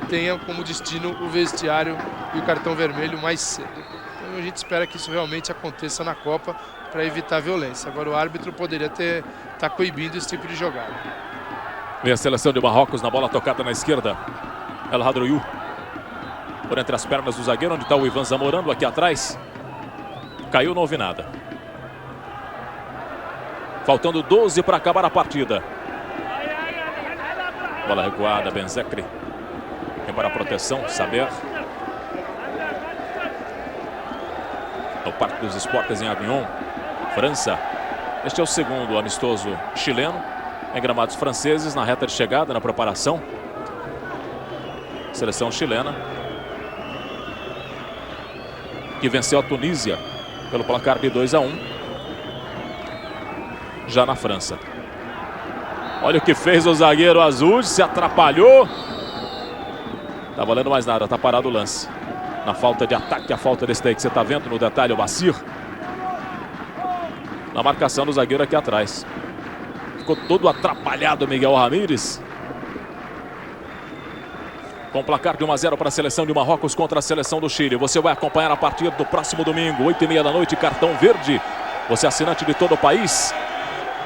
tenha como destino o vestiário e o cartão vermelho mais cedo. Então a gente espera que isso realmente aconteça na Copa para evitar violência. Agora o árbitro poderia estar coibindo esse tipo de jogada. Vem a seleção de Marrocos na bola tocada na esquerda. El Hadroiu. Por entre as pernas do zagueiro, onde está o Ivan Zamorano aqui atrás. Caiu, não houve nada. Faltando 12 para acabar a partida. Bola recuada, Benzekri. Vem para a proteção, Saber. No Parque dos Esportes em Avignon, França. Este é o segundo amistoso chileno em gramados franceses, na reta de chegada, na preparação. Seleção chilena que venceu a Tunísia pelo placar de 2-1 já na França. Olha o que fez o zagueiro Azuj, se atrapalhou. Tá valendo mais nada, tá parado o lance. Na falta de ataque, a falta desse daí que você tá vendo no detalhe, o Bassir. Na marcação do zagueiro aqui atrás. Ficou todo atrapalhado o Miguel Ramírez. Com o placar de 1-0 para a seleção de Marrocos contra a seleção do Chile. Você vai acompanhar a partir do próximo domingo, 8h30 da noite, cartão verde. Você é assinante de todo o país.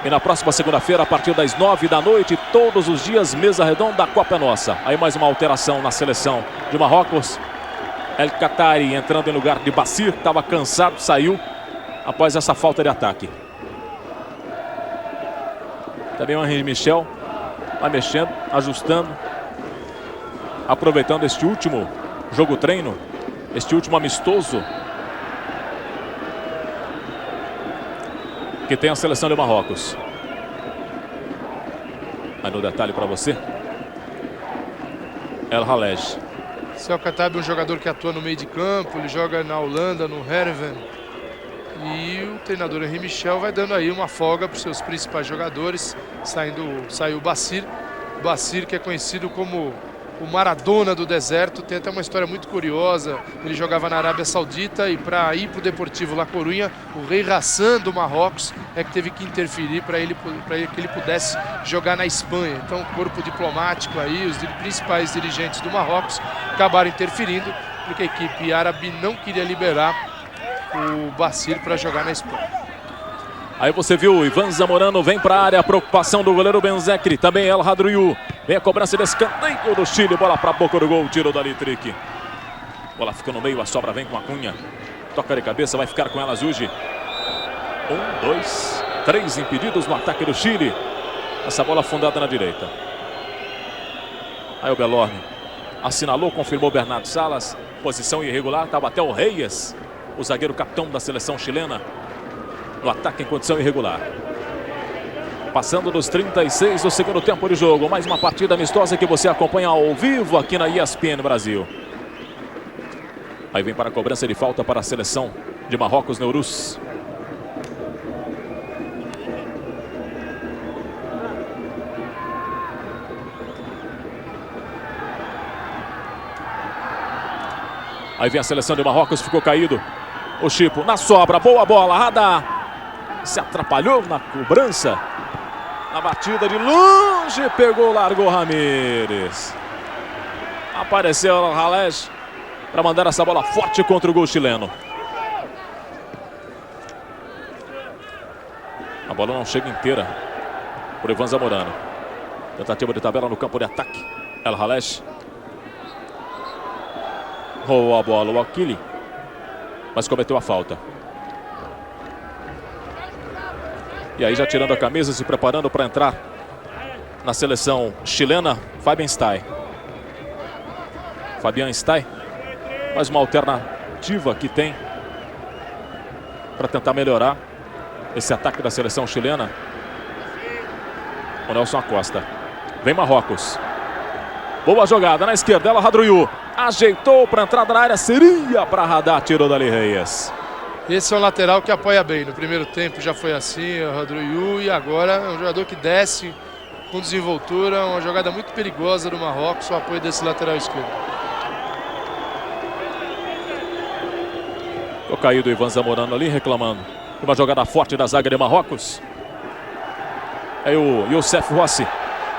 E na próxima segunda-feira, a partir das 9 da noite, todos os dias, mesa redonda, a Copa é nossa. Aí mais uma alteração na seleção de Marrocos. El Khattaoui entrando em lugar de Bassir, estava cansado, saiu após essa falta de ataque. Também o Henri Michel vai mexendo, ajustando, aproveitando este último jogo treino, este último amistoso que tem a seleção de Marrocos. Aí no detalhe para você, El Halej. El Khattaoui é um jogador que atua no meio de campo, ele joga na Holanda, no Heerenveen. E o treinador Henri Michel vai dando aí uma folga para os seus principais jogadores. Saiu o Bassir. O Bassir, que é conhecido como o Maradona do deserto. Tem até uma história muito curiosa. Ele jogava na Arábia Saudita e para ir para o Deportivo La Coruña, o rei Hassan do Marrocos é que teve que interferir para que ele pudesse jogar na Espanha. Então o corpo diplomático aí, os principais dirigentes do Marrocos acabaram interferindo porque a equipe árabe não queria liberar o Bacir para jogar na Espanha. Aí você viu, Ivan Zamorano vem para a área, a preocupação do goleiro Benzecri, também El Hadriou. Vem a cobrança de escanteio do Chile, bola para a boca do gol, tiro dali Trick. Bola fica no meio, a sobra vem com a Cunha. Toca de cabeça, vai ficar com ela Zuji. 1, 2, 3 impedidos no ataque do Chile. Essa bola afundada na direita. Aí o Belorme assinalou, confirmou Bernardo Salas. Posição irregular, estava até o Reyes, o zagueiro capitão da seleção chilena, no ataque em condição irregular. Passando dos 36 do segundo tempo de jogo. Mais uma partida amistosa que você acompanha ao vivo aqui na ESPN Brasil. Aí vem para a cobrança de falta para a seleção de Marrocos, Neuruz. Aí vem a seleção de Marrocos, ficou caído. O Chipo na sobra, boa bola, Radar. Se atrapalhou na cobrança. Na batida de longe, pegou, largou Ramírez. Apareceu o Halej para mandar essa bola forte contra o gol chileno. A bola não chega inteira por Ivan Zamorano. Tentativa de tabela no campo de ataque. El Halej. Roubou a bola o Akili, mas cometeu a falta. E aí já tirando a camisa, se preparando para entrar na seleção chilena, Fabian Stay. Fabian Stay, mais uma alternativa que tem para tentar melhorar esse ataque da seleção chilena. O Nelson Acosta. Vem Marrocos. Boa jogada na esquerda, El Hadriou. Ajeitou para entrada na área, seria para Radar, tirou dali Reyes. Esse é um lateral que apoia bem. No primeiro tempo já foi assim, o Hadriou, e agora é um jogador que desce com desenvoltura, uma jogada muito perigosa do Marrocos, o apoio desse lateral esquerdo. O caído Ivan Zamorano ali reclamando. Uma jogada forte da zaga de Marrocos. Aí o Youssef Rossi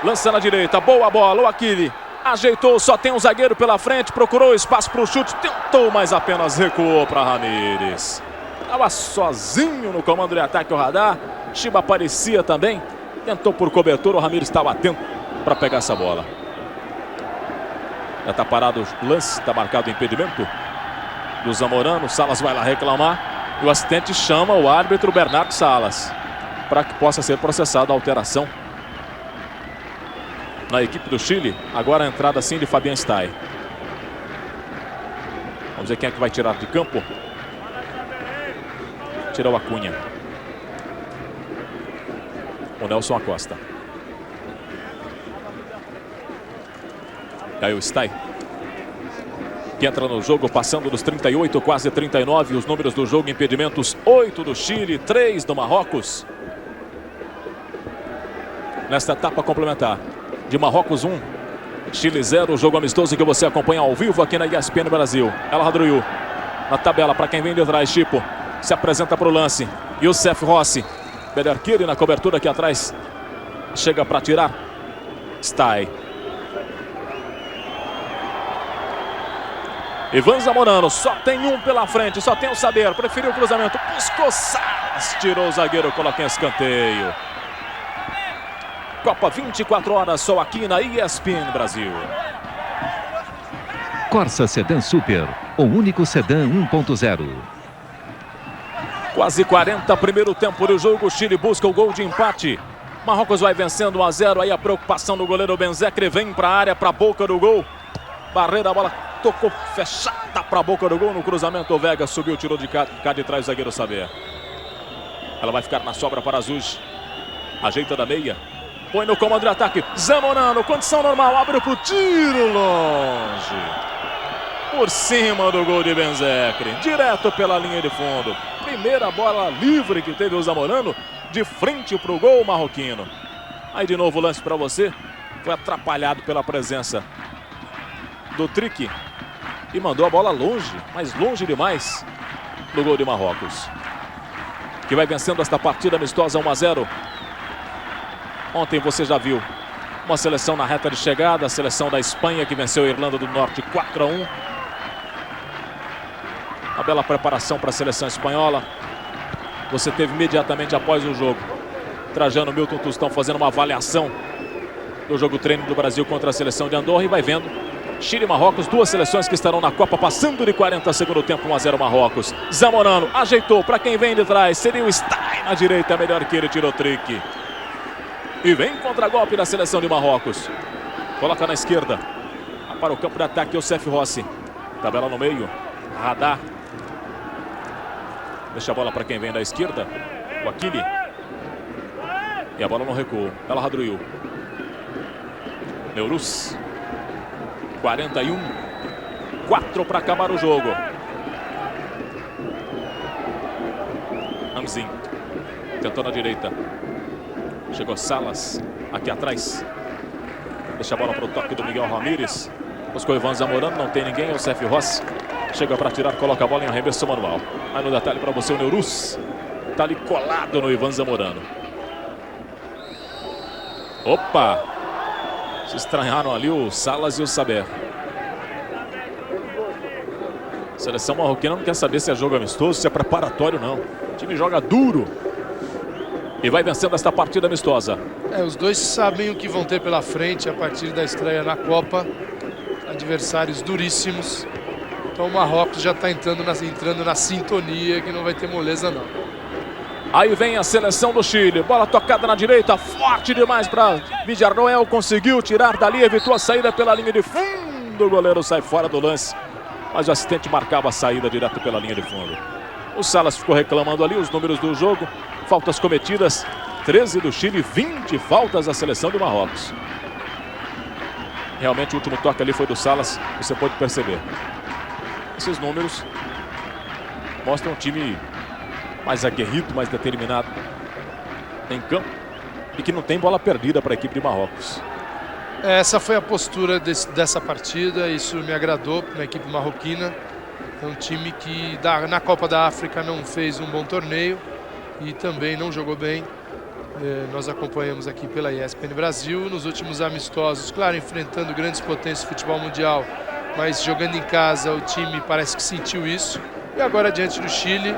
lança na direita, boa bola, o Akili. Ajeitou, só tem um zagueiro pela frente, procurou espaço para o chute, tentou, mas apenas recuou para Ramírez. Estava sozinho no comando de ataque o Radar. Chiba aparecia também, tentou por cobertura, o Ramírez estava atento para pegar essa bola. Já está parado o lance, está marcado o impedimento do Zamorano. Salas vai lá reclamar e o assistente chama o árbitro Bernardo Salas para que possa ser processada a alteração na equipe do Chile. Agora a entrada sim de Fabian Stay. Vamos ver quem é que vai tirar de campo. Tirou a Cunha. O Nelson Acosta. E aí o Stay, que entra no jogo passando dos 38, quase 39. Os números do jogo: impedimentos 8 do Chile, 3 do Marrocos. Nesta etapa complementar. De Marrocos 1, Chile 0, jogo amistoso que você acompanha ao vivo aqui na ESPN Brasil. El Hadriou na tabela para quem vem de trás. Chipo se apresenta para o lance. Youssef Rossi. Bederkiri na cobertura aqui atrás. Chega para tirar. Stay. Ivan Zamorano, só tem um pela frente, só tem o Saber. Preferiu o cruzamento, buscou Salas, tirou o zagueiro, coloca em escanteio. Copa 24 horas, só aqui na ESPN Brasil. Corsa Sedan Super, o único sedã 1.0. Quase 40, primeiro tempo do jogo. O Chile busca o gol de empate. Marrocos vai vencendo 1 a 0. Aí a preocupação do goleiro Benzecri, vem para a área, para a boca do gol. Barreira, a bola tocou fechada para a boca do gol. No cruzamento o Vega subiu, tirou de cá de trás o zagueiro Saber. Ela vai ficar na sobra para Azuz. Ajeita da meia. Põe no comando de ataque. Zamorano, condição normal, abre pro tiro longe. Por cima do gol de Benzecri. Direto pela linha de fundo. Primeira bola livre que teve o Zamorano. De frente pro gol marroquino. Aí de novo o lance para você. Foi atrapalhado pela presença do Trick e mandou a bola longe, mas longe demais, no gol de Marrocos, que vai vencendo esta partida amistosa 1-0. Ontem você já viu uma seleção na reta de chegada, a seleção da Espanha que venceu a Irlanda do Norte 4-1. Uma bela preparação para a seleção espanhola. Você teve imediatamente após o jogo Trajano, Milton, Tostão fazendo uma avaliação do jogo treino do Brasil contra a seleção de Andorra e vai vendo Chile e Marrocos, duas seleções que estarão na Copa, passando de 40 segundo tempo, 1-0 Marrocos. Zamorano ajeitou para quem vem de trás, seria o Stein na direita, melhor que ele, tirou Trick. E vem contra-golpe da seleção de Marrocos. Coloca na esquerda. Para o campo de ataque, o Youssef Rossi. Tabela no meio. Radar. Deixa a bola para quem vem da esquerda. O Aquile. E a bola no recuo. Ela Radruiu. Neurus. 41. 4 para acabar o jogo. Amzin. Tentou na direita. Chegou Salas. Aqui atrás. Deixa a bola para o toque do Miguel Ramírez. Buscou Ivan Zamorano. Não tem ninguém. É o Youssef Rossi. Chega para tirar. Coloca a bola em arremesso manual. Aí no detalhe para você o Neurus. Está ali colado no Ivan Zamorano. Opa! Se estranharam ali o Salas e o Saber. A seleção marroquina não quer saber se é jogo amistoso, se é preparatório, não. O time joga duro. E vai vencendo esta partida amistosa. Os dois sabem o que vão ter pela frente a partir da estreia na Copa. Adversários duríssimos. Então o Marrocos já está entrando na sintonia, que não vai ter moleza não. Aí vem a seleção do Chile. Bola tocada na direita, forte demais para Villarroel. Conseguiu tirar dali, evitou a saída pela linha de fundo. O goleiro sai fora do lance. Mas o assistente marcava a saída direto pela linha de fundo. O Salas ficou reclamando ali os números do jogo. Faltas cometidas, 13 do Chile, 20 faltas da seleção de Marrocos. Realmente o último toque ali foi do Salas, você pode perceber. Esses números mostram um time mais aguerrido, mais determinado em campo e que não tem bola perdida para a equipe de Marrocos. Essa foi a postura dessa partida, isso me agradou na equipe marroquina. É um time que na Copa da África não fez um bom torneio e também não jogou bem. Nós acompanhamos aqui pela ESPN Brasil, nos últimos amistosos, claro, enfrentando grandes potências do futebol mundial, mas jogando em casa o time parece que sentiu isso. E agora diante do Chile,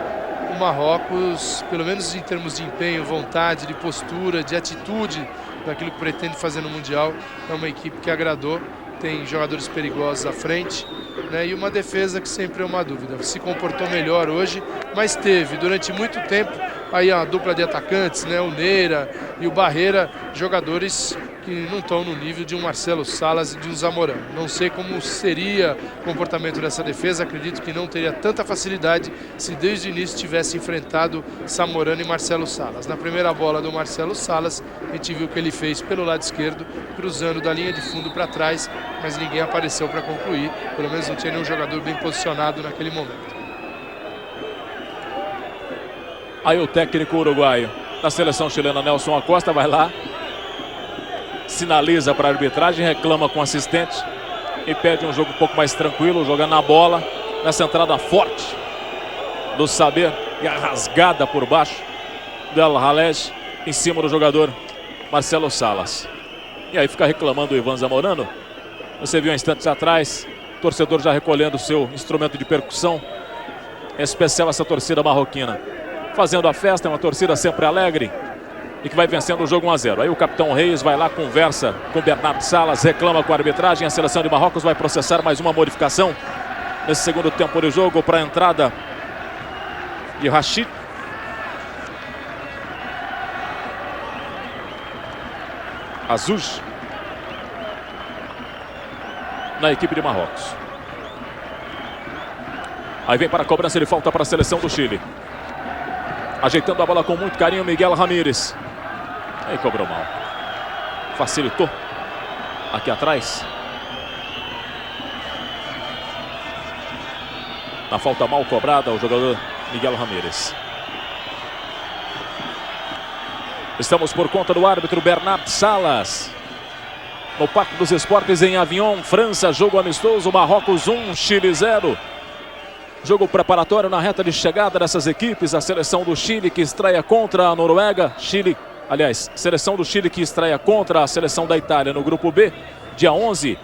o Marrocos, pelo menos em termos de empenho, vontade, de postura, de atitude daquilo que pretende fazer no Mundial, é uma equipe que agradou, tem jogadores perigosos à frente, né, e uma defesa que sempre é uma dúvida. Se comportou melhor hoje, mas teve durante muito tempo aí a dupla de atacantes, né, o Neira e o Barreira, jogadores que não estão no nível de um Marcelo Salas e de um Zamorano. Não sei como seria o comportamento dessa defesa, acredito que não teria tanta facilidade se desde o início tivesse enfrentado Zamorano e Marcelo Salas. Na primeira bola do Marcelo Salas, a gente viu o que ele fez pelo lado esquerdo, cruzando da linha de fundo para trás, mas ninguém apareceu para concluir, pelo menos não tinha nenhum jogador bem posicionado naquele momento. Aí o técnico uruguaio da seleção chilena, Nelson Acosta, vai lá, sinaliza para a arbitragem, reclama com o assistente e pede um jogo um pouco mais tranquilo, jogando na bola, nessa entrada forte do Saber e a rasgada por baixo do Halej em cima do jogador Marcelo Salas. E aí fica reclamando o Ivan Zamorano. Você viu instantes atrás, o torcedor já recolhendo o seu instrumento de percussão. É especial essa torcida marroquina, fazendo a festa, é uma torcida sempre alegre e que vai vencendo o jogo 1-0. Aí o capitão Reis vai lá, conversa com o Bernardo Salas, reclama com a arbitragem. A seleção de Marrocos vai processar mais uma modificação nesse segundo tempo de jogo para a entrada de Rachid. Azuj na equipe de Marrocos. Aí vem para a cobrança de falta para a seleção do Chile. Ajeitando a bola com muito carinho, Miguel Ramírez. Aí cobrou mal. Facilitou. Aqui atrás. Na falta mal cobrada, o jogador Miguel Ramírez. Estamos por conta do árbitro Bernardo Salas. no Parque dos Esportes em Avignon, França. Jogo amistoso, Marrocos 1, Chile 0. Jogo preparatório na reta de chegada dessas equipes. A seleção do Chile que estreia contra a Noruega. Seleção do Chile que estreia contra a seleção da Itália no grupo B, dia 11.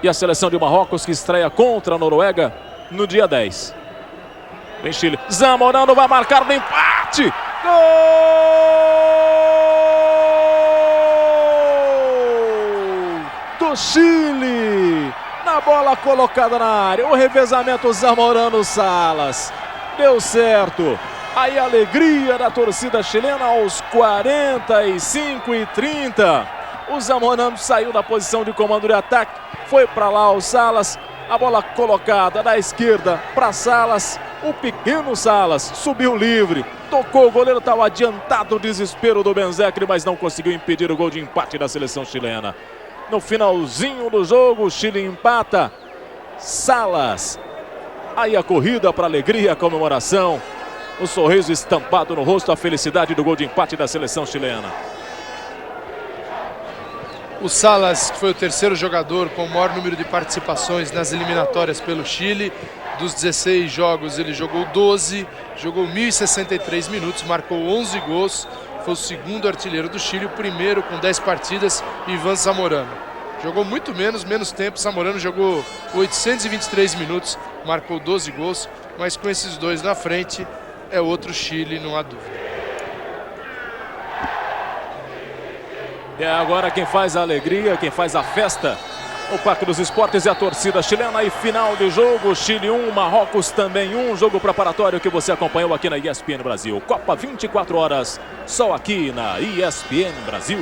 E a seleção de Marrocos que estreia contra a Noruega no dia 10. Vem Chile. Zamorano vai marcar no empate. Gol do Chile. Na bola colocada na área. O revezamento Zamorano-Salas. Deu certo. Aí a alegria da torcida chilena aos 45:30. O Zamorano saiu da posição de comando de ataque. Foi para lá o Salas. A bola colocada da esquerda para Salas. O pequeno Salas subiu livre. Tocou, o goleiro estava adiantado. O desespero do Benzecchi, mas não conseguiu impedir o gol de empate da seleção chilena. No finalzinho do jogo, o Chile empata. Salas. Aí a corrida para alegria, a comemoração. O sorriso estampado no rosto, a felicidade do gol de empate da seleção chilena. O Salas, que foi o terceiro jogador com o maior número de participações nas eliminatórias pelo Chile. Dos 16 jogos, ele jogou 12, jogou 1.063 minutos, marcou 11 gols. Foi o segundo artilheiro do Chile, o primeiro com 10 partidas, Ivan Zamorano. Jogou muito menos tempo. Zamorano jogou 823 minutos, marcou 12 gols, mas com esses dois na frente, é outro Chile, não há dúvida. É agora quem faz a alegria, quem faz a festa, o Parque dos Esportes é a torcida chilena. E final de jogo, Chile 1, Marrocos também 1. Jogo preparatório que você acompanhou aqui na ESPN Brasil. Copa 24 horas, só aqui na ESPN Brasil.